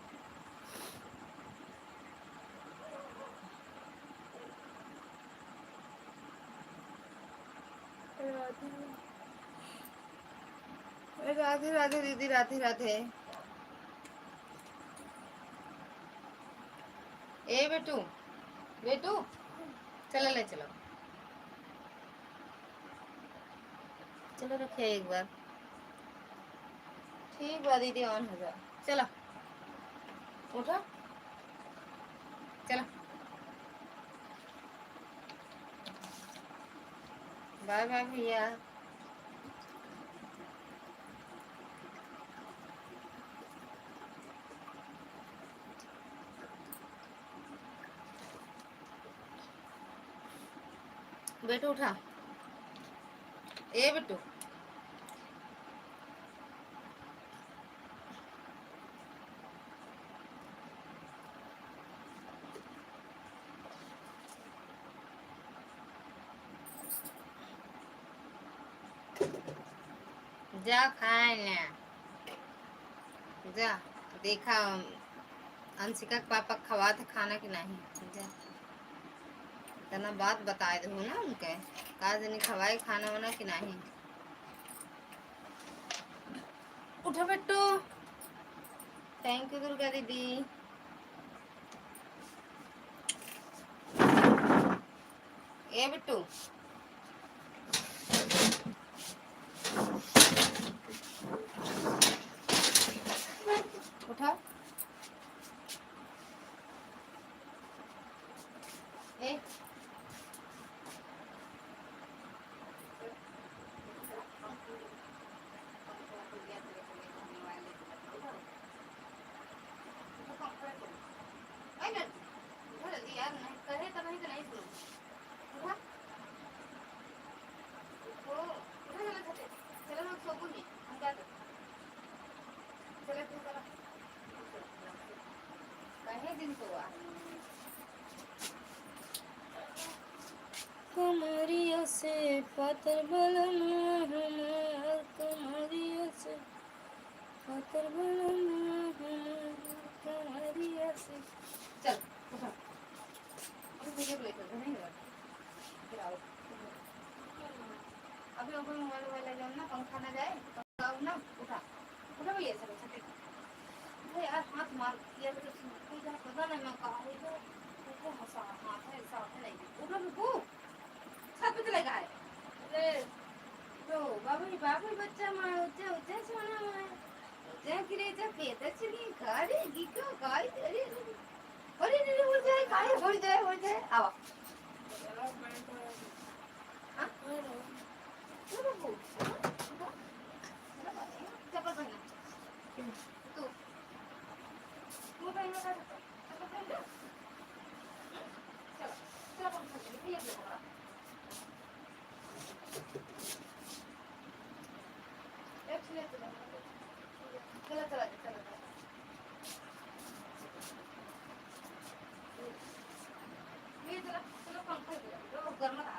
राधे राधे दीदी, राधे राधे। ए बेटू, बेटू चलो ले चलो, चलो रखे एक बार। ठीक बा दीदी, ऑन हो जाओ। चलो उठो, चलो बाय बाय भैया। बेटू उठा, ए बेटू। जा खाए ना, जा। देखा अंशिका के पापा खवा थे खाना कि नहीं, जा। इतना बात बता दो ना उनके, कहा जनी खवाए खाना वाना कि नहीं। उठो बेटू। थैंक यू दुर्गा दीदी। ए बिट्टू उठा ए यार नहीं कहे तो नहीं सुनो उठा ओ उठा चलो चलो हम सोऊंगी हम क्या चले तू चला कहे दिन तो आ कमरिया से पातर बलम हमार कमरिया से पातर बलम हमार कमरिया से चल उठा अभी मुझे लेकर नहीं है फिर आओ अभी अभी मोबाइल वाला जाओ ना पंखा ना जाए पंखा ना उठा उठा भैया चलो छठे अरे यार हाथ मार दिया तो कोई जरा पता नहीं मैं कहा है तो हंसा हाथ है साथ नहीं उठा रुको छत पे चले गए अरे तो बाबू बच्चा मार उच्चा उच्चा सोना मार उच्चा गिरे जा पेट चली गाड़ी गिको गाड़ी अरे अरे हो जाए गाड़ी हो जाए आवा हाँ चलो वो चप्पल पहना तू तू पहना चप्पल पहना चलो चलो पंखा ये देखो चलो चलो चलो ये चलो चलो पंखा दो गर्म आ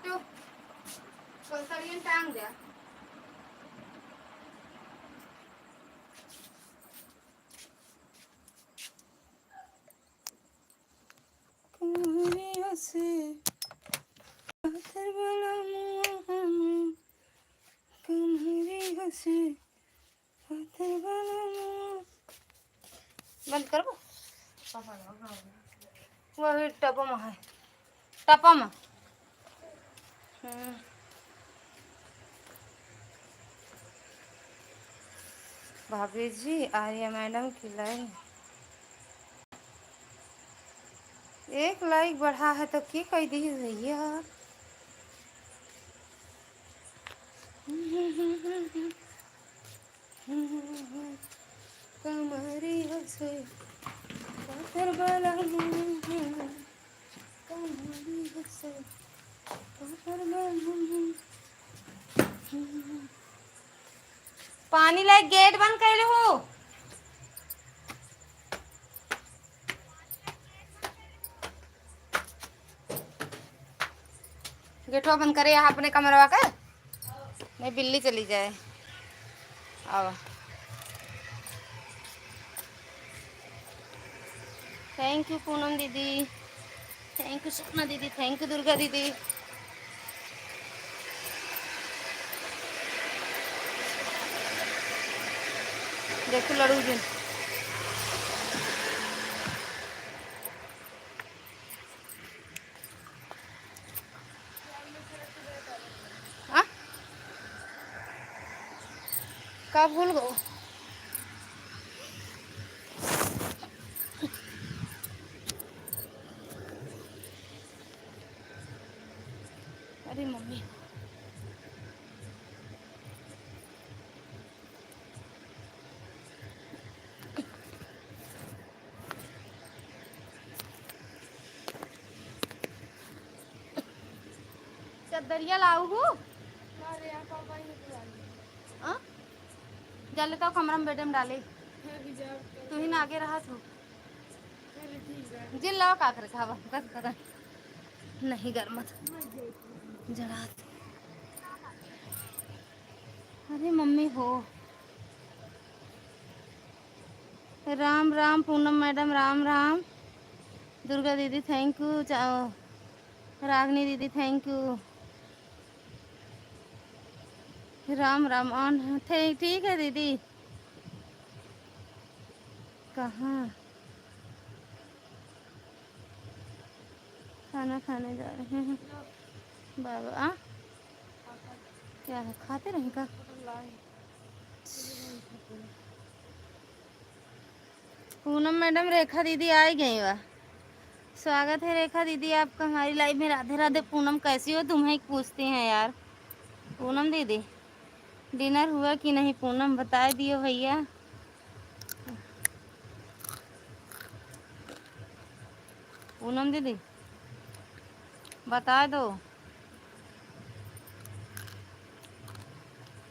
तो पसरियन टांग दे। कमरे हंसे पत्थर वाला मुँह, कमरे हंसे पत्थर वाला मुँह। बंद करो। वही टपा में है, टपा में। भाभी जी आर्या मैडम की लाइन, एक लाइक बढ़ा है तो की कह दी भैया। कमरी हंसे पत्थर वाला मुँह, कमरी हंसे पत्थर वाला मुँह। पानी लाइक गेट बंद कर हो। गेटवा बंद करे यहाँ अपने कमरवा का, नहीं बिल्ली चली जाए। अब थैंक यू पूनम दीदी, थैंक यू सपना दीदी, थैंक यू दुर्गा दीदी। देखो लड़ू जी, कब भूल गो। अरे मम्मी चदरिया लाऊ हूँ। हमारे यहाँ पापा ही तो डाली जल तो कमरा में बेटे में डाले, है भी जब तू ही ना आगे रहा तू फिर ठीक है। जिल लाओ का कर खावा बस कर नहीं गर्मत जरा। अरे मम्मी हो। राम राम पूनम मैडम, राम राम। दुर्गा दीदी थैंक यू, रागनी दीदी thank you. Ram Ram on थे, ठीक है दीदी। कहाँ खाना खाने जा रहे हैं बाबा। क्या है खाते रहे का। पूनम मैडम रेखा दीदी आ गई वाह, स्वागत है रेखा दीदी आपका हमारी लाइव में। राधे राधे पूनम, कैसी हो? तुम्हें पूछती हैं यार पूनम दीदी। डिनर हुआ कि नहीं पूनम, बता दियो भैया। पूनम दीदी बता दो।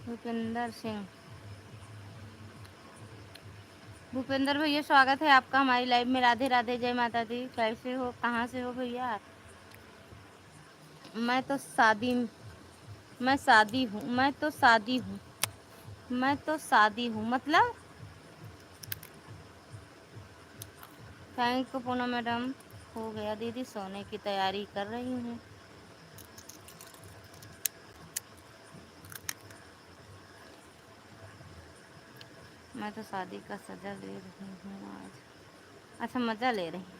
भूपेंद्र सिंह, भूपेंद्र भैया स्वागत है आपका हमारी लाइव में। राधे राधे, जय माता दी। कैसे हो, कहाँ से हो भैया? मैं तो शादी हूँ, मैं तो शादी हूँ मतलब। Thank you Poonam madam. हो गया दीदी, सोने की तैयारी कर रही हूँ। मैं तो शादी का सजा ले रही हूँ आज। अच्छा मज़ा ले रही हूँ।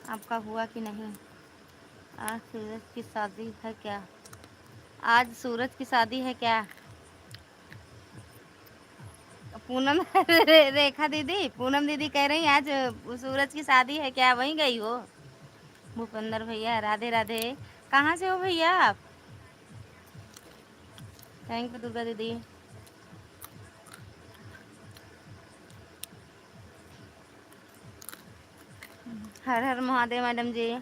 आपका हुआ कि नहीं? आज सूरज की शादी है क्या? आज सूरज की शादी है क्या पूनम? रेखा दीदी, पूनम दीदी कह रही आज सूरज की शादी है क्या, वहीं गई हो? भूपेंद्र भैया राधे राधे, कहाँ से हो भैया आप? थैंक यू दुर्गा दीदी। हर हर महादेव मैडम जी।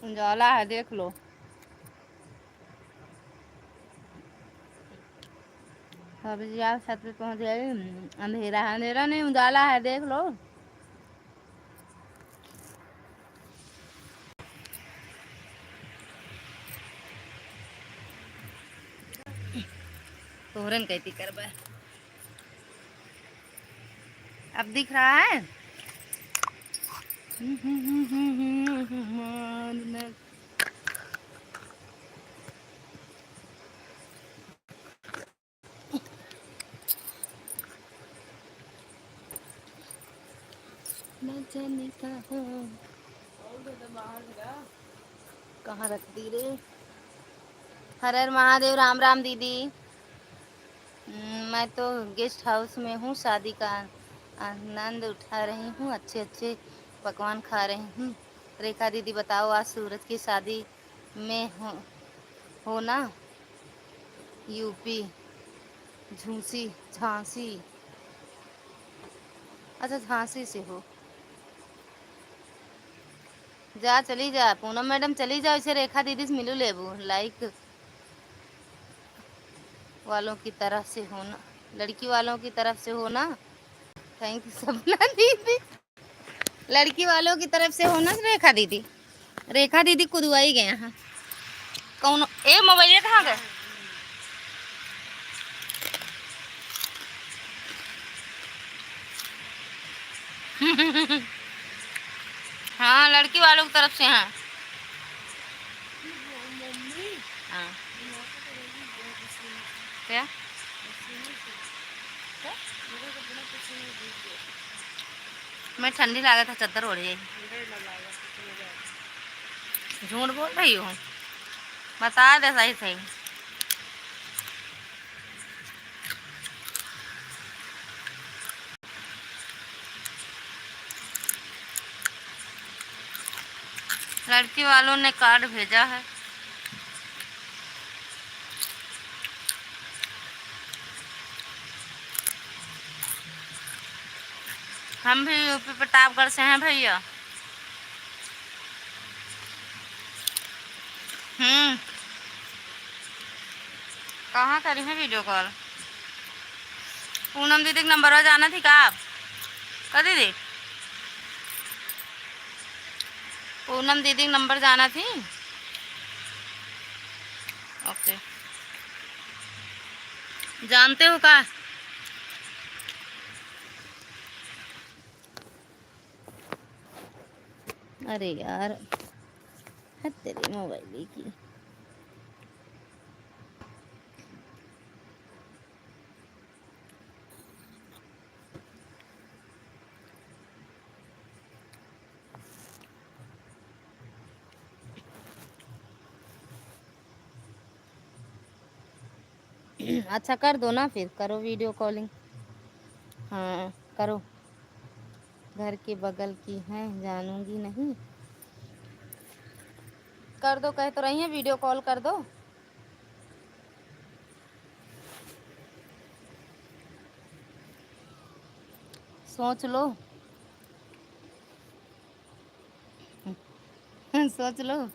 उजाला है, देख लो। अभी आप छत पे पहुंच गए। अंधेरा है, अंधेरा नहीं उजाला है, देख लो। तोरन कहती करबा। अब दिख रहा है। कहाँ रख दी रे? हर हर महादेव, राम राम दीदी। मैं तो गेस्ट हाउस में हूँ, शादी का आनंद उठा रही हूँ, अच्छे अच्छे पकवान खा रही हूँ। रेखा दीदी बताओ, आज सूरज की शादी में हो ना? यूपी झांसी, झांसी। अच्छा, झांसी से हो। जा, चली जा पूनम मैडम, चली जाओ। इसे रेखा दीदी से मिलू लेबू। लाइक वालों की तरफ से हो ना, लड़की वालों की तरफ से हो ना। थैंक यू सपना दीदी। लड़की वालों की तरफ से हो ना रेखा दीदी। रेखा दीदी कुदवाई गए हैं। कौन ए मोबाइल कहाँ गए? हाँ, लड़की वालों की तरफ से हैं। हाँ। क्या? मैं ठंडी लागत है, चद्दर ओढ़ जाएगी। झूठ बोल रही हूँ, बता दे सही सही। लड़की वालों ने कार्ड भेजा है। हम भी यूपी प्रतापगढ़ से हैं भैया। कहाँ करी है वीडियो कॉल? पूनम दीदी के नंबर पर जाना थी का आप? का दीदी? पूनम दीदी नंबर जाना थी। ओके, जानते हो का? अरे यार, है तेरी मोबाइल की। अच्छा कर दो ना, फिर करो वीडियो कॉलिंग। हाँ करो, घर के बगल की हैं, जानूंगी नहीं। कर दो, कह तो रही हैं वीडियो कॉल कर दो। सोच लो। सोच लो।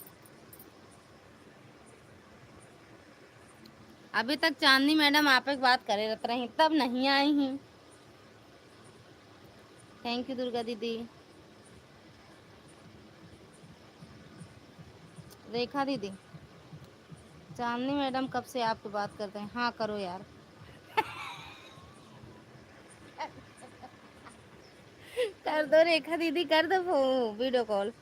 अभी तक चांदनी मैडम आप एक बात करे रहते रही, तब नहीं आई हैं। थैंक यू दुर्गा दीदी। रेखा दीदी, चांदनी मैडम कब से आपकी बात करते हैं? हाँ करो यार। कर दो रेखा दीदी, कर दो वीडियो कॉल।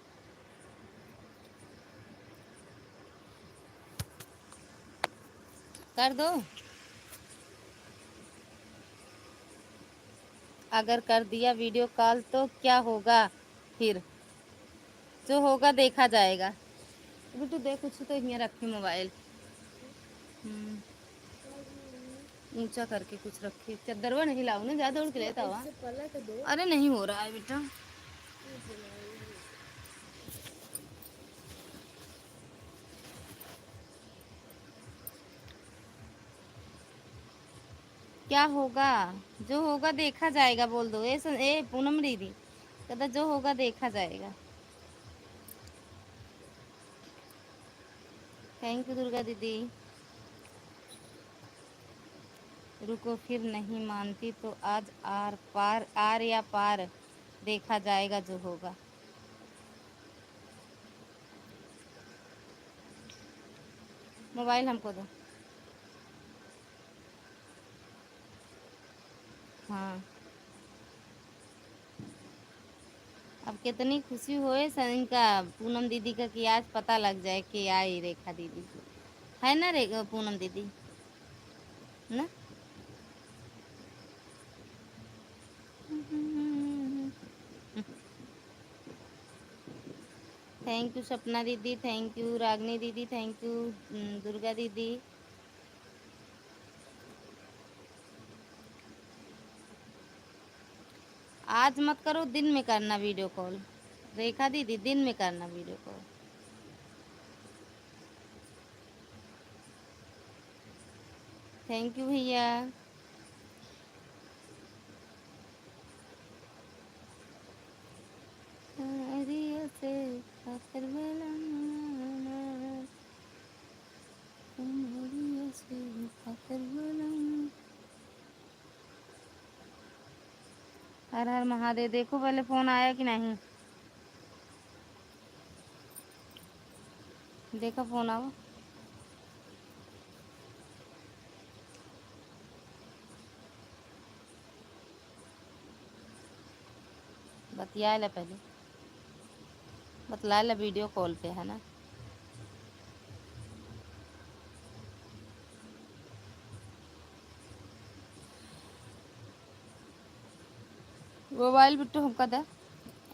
कर दो। अगर कर दिया वीडियो कॉल तो क्या होगा फिर? जो होगा देखा जाएगा। बेटू देख, कुछ तो यहाँ रखी मोबाइल ऊंचा करके कुछ रखी। चद्दरवा नहीं लाऊ ना, ज्यादा उड़ के लेता हुआ। अरे नहीं हो रहा है बेटा। क्या होगा? जो होगा देखा जाएगा बोल दो। ए पूनम दीदी कहता जो होगा देखा जाएगा। थैंक यू दुर्गा दीदी। रुको फिर नहीं मानती तो आज आर या पार देखा जाएगा जो होगा। मोबाइल हमको दो। हाँ, अब कितनी खुशी होए इनका पूनम दीदी का कि आज पता लग जाए कि आई रेखा दीदी है ना, पूनम दीदी ना। थैंक यू सपना दीदी, थैंक यू रागनी दीदी, थैंक यू दुर्गा दीदी। आज मत करो, दिन में करना वीडियो कॉल। रेखा दीदी दिन में करना वीडियो कॉल। थैंक यू भैया। हर हर महादेव। देखो पहले फोन आया कि नहीं, देखो फोन आओ। बतिया ला पहले, बतला ला वीडियो कॉल पे है ना। मोबाइल बिट्टू हमका दे।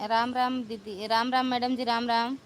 राम राम दीदी, राम राम मैडम जी, राम राम।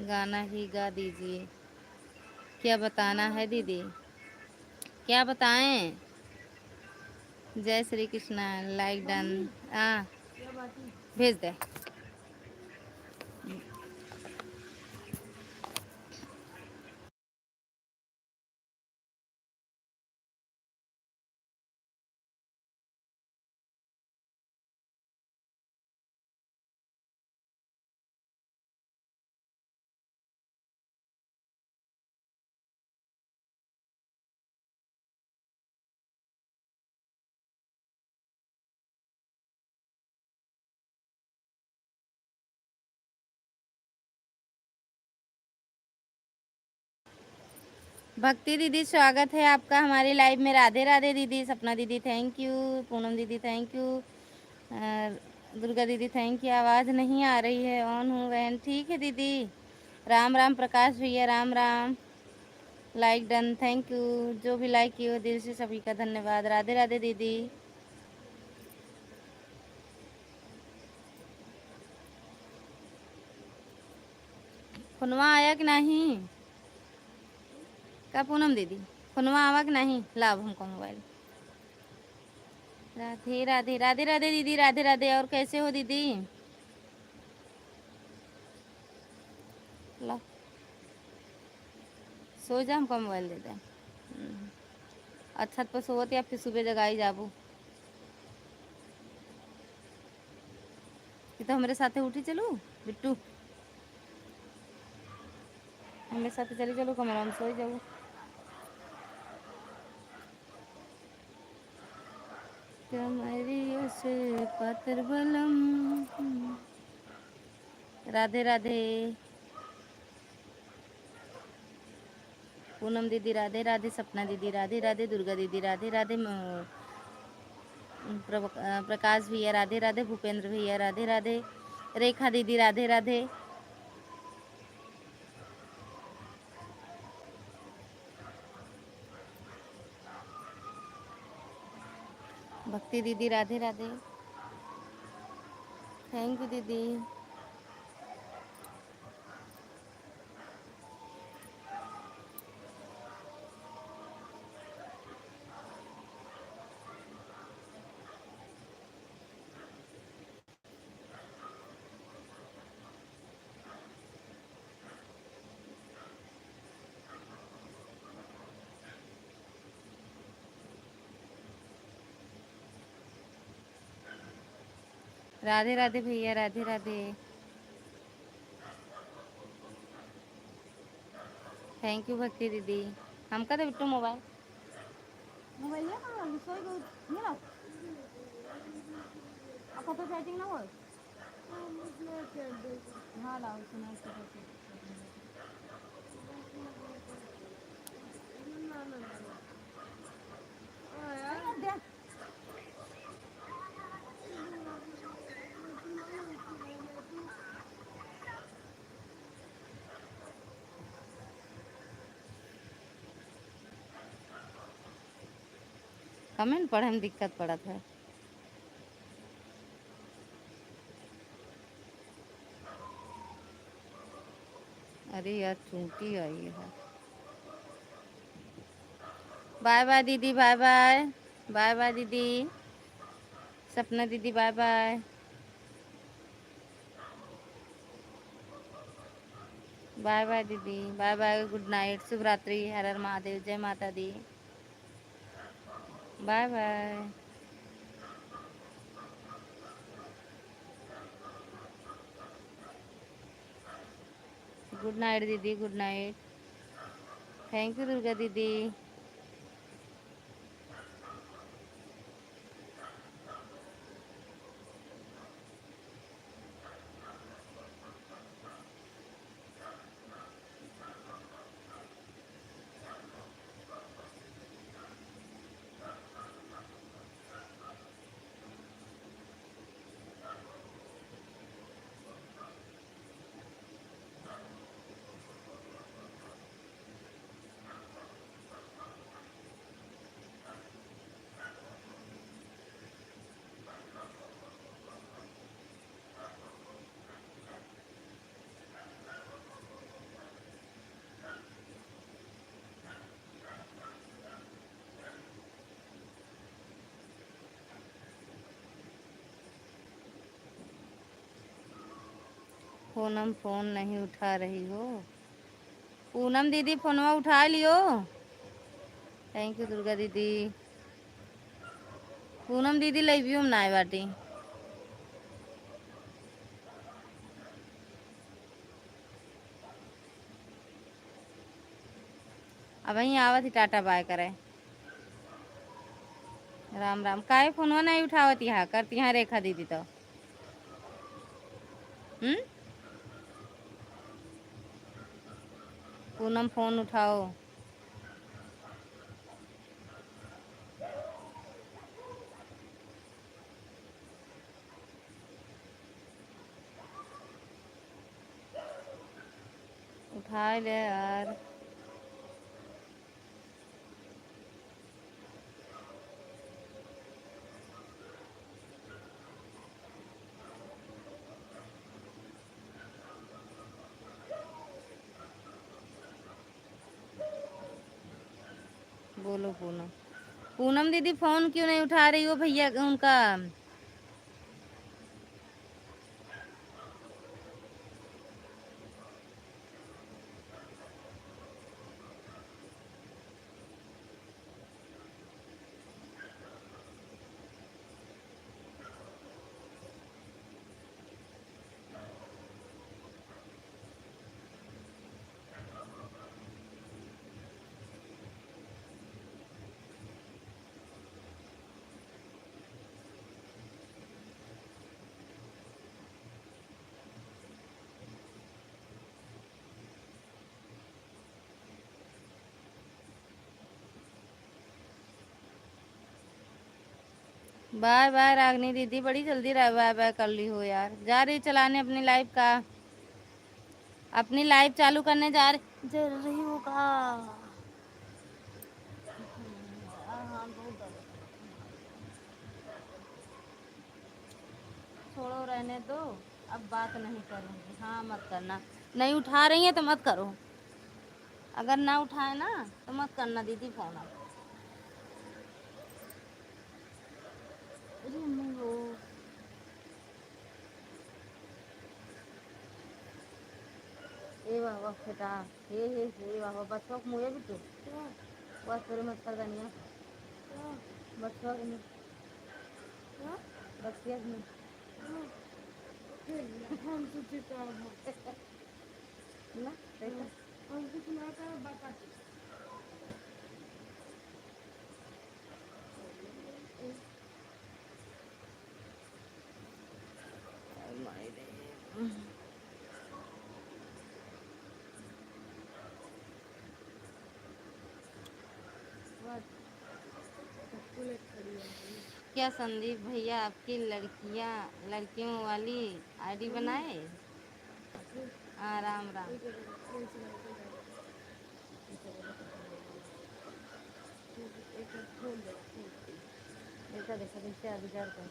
गाना ही गा दीजिए। क्या बताना है दीदी, क्या बताएं? जय श्री कृष्णा, लाइक डन। हाँ क्या बात है? भेज दे। भक्ति दीदी स्वागत है आपका हमारी लाइव में। राधे राधे दीदी। सपना दीदी थैंक यू। पूनम दीदी थैंक यू। दुर्गा दीदी थैंक यू। आवाज़ नहीं आ रही है, ऑन हूँ बहन। ठीक है दीदी। राम राम प्रकाश भैया, Ram Ram. Like done, thank you. जो भी लाइक किए हो दिल से सभी का धन्यवाद। राधे राधे दीदी। फोनवा आया कि नहीं? क्या पूनम दीदी, फोनवा आवा कि नहीं? लाभ हमको मोबाइल। राधे राधे, राधे राधे दीदी, राधे राधे। और कैसे हो दीदी? ला सो जा, हमको मोबाइल दे दे। अच्छा तो सोवत या फिर सुबह जगाई जाबू? कि तो हमारे साथे उठी चलू बिट्टू, हमारे साथे चली चलो कमरा में सो जाऊ। कमरिया से पातर बलम। राधे राधे। पूनम दीदी राधे राधे। सपना दीदी राधे राधे। दुर्गा दीदी राधे राधे। प्रकाश भैया राधे राधे। भूपेंद्र भैया राधे राधे। रेखा दीदी राधे राधे। भक्ति दीदी राधे राधे। थैंक यू दीदी। राधे राधे भैया, राधे राधे। थैंक यू भक्ति दीदी। हमका तो बिट्टू मोबाइल मोबाइल लिया कहाँ सोई गो ये ना आपका तो सेटिंग ना हो। हाँ लाओ सुना कमेंट पढ़े में दिक्कत पड़त है। अरे यार चूंटी आई है। बाय बाय दीदी, बाय बाय। बाय बाय दीदी। सपना दीदी बाय बाय। बाय बाय दीदी, बाय बाय, गुड नाइट, शुभ रात्रि, हर हर महादेव, जय माता दी। Bye bye. गुड नाइट दीदी, good night. Thank you Durga दीदी। पूनम फ़ोन नहीं उठा रही हो। पूनम दीदी फ़ोनवा उठा लियो। थैंक यू दुर्गा दीदी। पूनम दीदी लइबियो में नाय बाटी। अब वहीं आवत ही टाटा बाय करे। राम राम। काहे फ़ोनवा नहीं उठावत यहाँ करती यहाँ रेखा दीदी तो। पूनम फ़ोन उठाओ। उठा ले यार। बोलो पूनम। पूनम दीदी फ़ोन क्यों नहीं उठा रही हो भैया उनका। बाय बाय रागनी दीदी। बड़ी जल्दी बाय बाय कर ली हो यार। जा रही चलाने अपनी लाइफ का। अपनी लाइफ चालू करने जा रही होगा। हाँ बहुत दर्द। छोड़ो रहने दो। अब बात नहीं करूँगी। हाँ मत करना। नहीं उठा रही है तो मत करो। अगर ना उठाए ना तो मत करना दीदी फ़ोन। अब अरे अम्मी वो ए बाबा बेटा। हे बाबा बच्चों को मुझे भी तो बस तेरे मत कर दनिया। बच्चों के नहीं। बच्चिया के नहीं। ना देखा। क्या संदीप भैया आपकी लड़कियों वाली आईडी बनाए। हाँ राम राम। देखा देखा देखा अधिकार कर।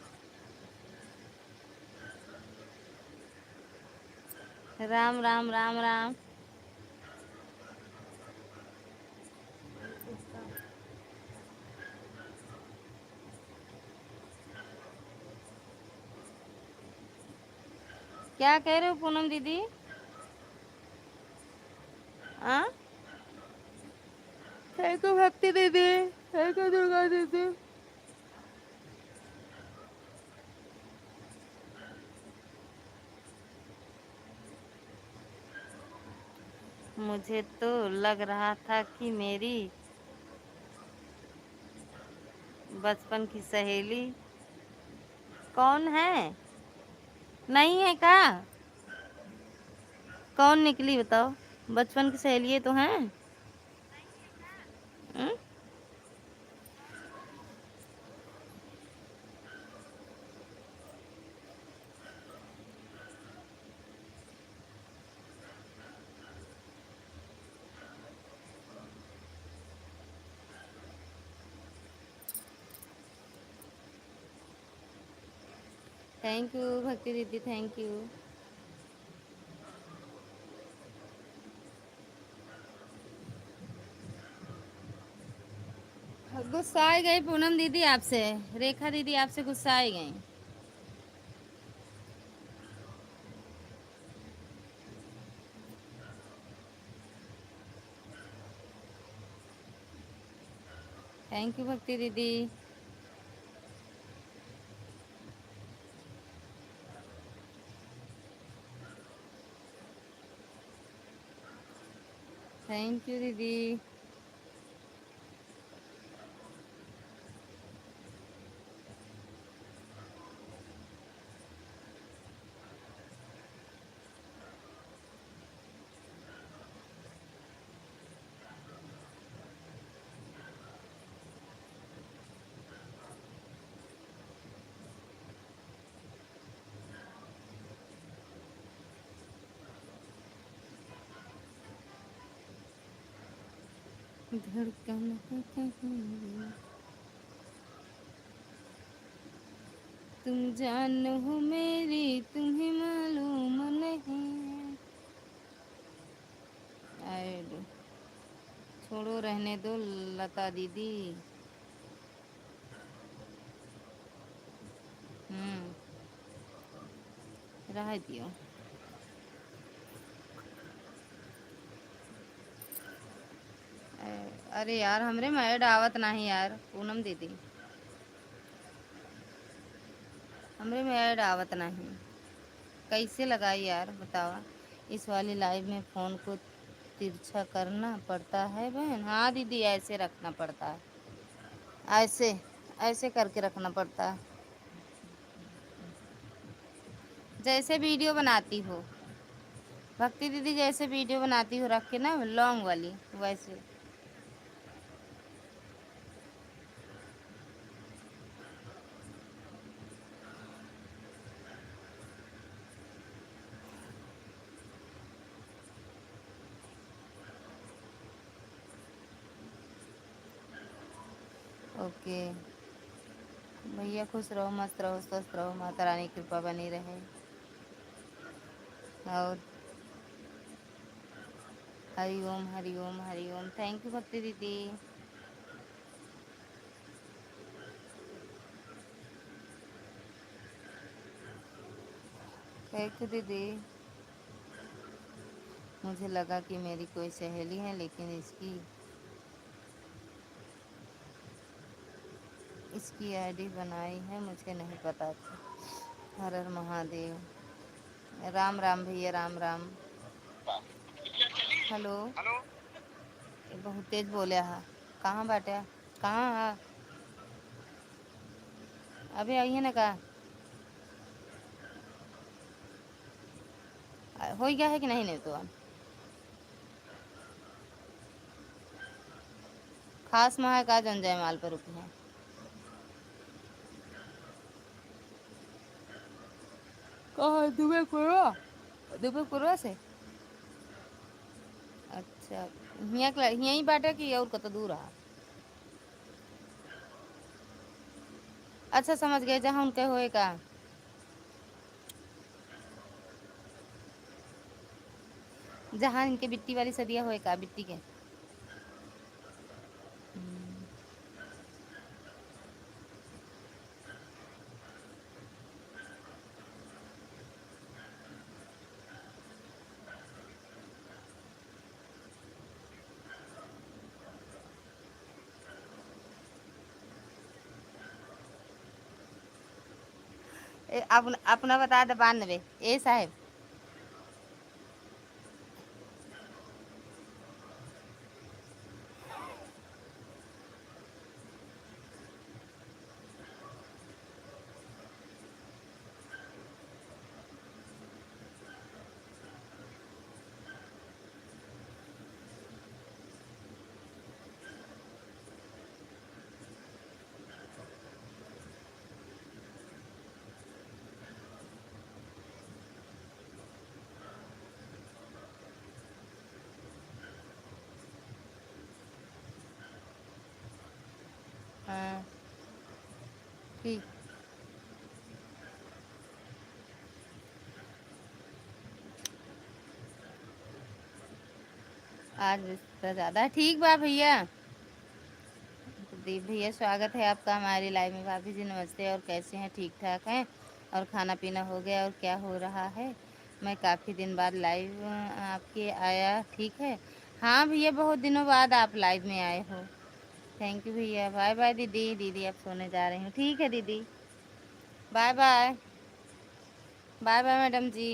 राम राम राम राम। क्या कह रहे हो पूनम दीदी। हाँ थैंक यू भक्ति दीदी। थैंक यू दुर्गा दीदी। मुझे तो लग रहा था कि मेरी बचपन की सहेली कौन है। नहीं है क्या। कौन निकली बताओ। बचपन की सहेली तो हैं। थैंक यू भक्ति दीदी थैंक यू। गुस्सा गई पूनम दीदी आपसे। रेखा दीदी आपसे गुस्सा गई। थैंक यू भक्ति दीदी। थैंक यू दीदी। धड़कन है कहीं, तुम जान हो मेरी तुम्हें मालूम नहीं। आए छोड़ो रहने दो लता दीदी। रह दियो। अरे यार हमरे में ऐड आवत नहीं यार पूनम दीदी, हमरे में ऐड आवत नहीं, कैसे लगाई यार बतावा। इस वाली लाइव में फ़ोन को तिरछा करना पड़ता है बहन। हाँ दीदी ऐसे रखना पड़ता है, ऐसे ऐसे करके रखना पड़ता है, जैसे वीडियो बनाती हो भक्ति दीदी, जैसे वीडियो बनाती हो रख के ना लॉन्ग वाली वैसे। ओके भैया, खुश रहो मस्त रहो स्वस्थ रहो, माता रानी की कृपा बनी रहे। और हरि ओम हरि ओम हरि ओम। थैंक यू भक्ति दीदी। थैंक यू दीदी। मुझे लगा कि मेरी कोई सहेली है, लेकिन इसकी आईडी बनाई है, मुझे नहीं पता था। हर हर महादेव। राम राम भैया, राम राम। Hello hello. ये बहुत तेज बोले हा। कहाँ बाटे, कहाँ हा? अभी आइए ना का हो गया है कि नहीं? नहीं तो अब खास महा का जन जय माल पर रुकी है। कहाँ? दुबे पुरवा से। अच्छा यहाँ यहीं बाटे कि और कत दूर रहा? अच्छा समझ गए, जहाँ उनके होए का, जहाँ इनके बिट्टी वाली सदिया होए का बिट्टी के। अपना बता दे 92 ए साहेब। हाँ ठीक। आज रिश्ता ज़्यादा है। ठीक बा भैया। दीप भैया स्वागत है आपका हमारी लाइव में। भाभी जी नमस्ते, और कैसे हैं? ठीक ठाक हैं? और खाना पीना हो गया? और क्या हो रहा है? मैं काफ़ी दिन बाद लाइव आपके आया, ठीक है? हाँ भैया बहुत दिनों बाद आप लाइव में आए हो। थैंक यू भैया। बाय बाय दीदी। दीदी अब सोने जा रही हूँ। ठीक है दीदी, bye bye. Bye bye madam ji.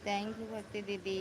Thank you Bhakti दीदी।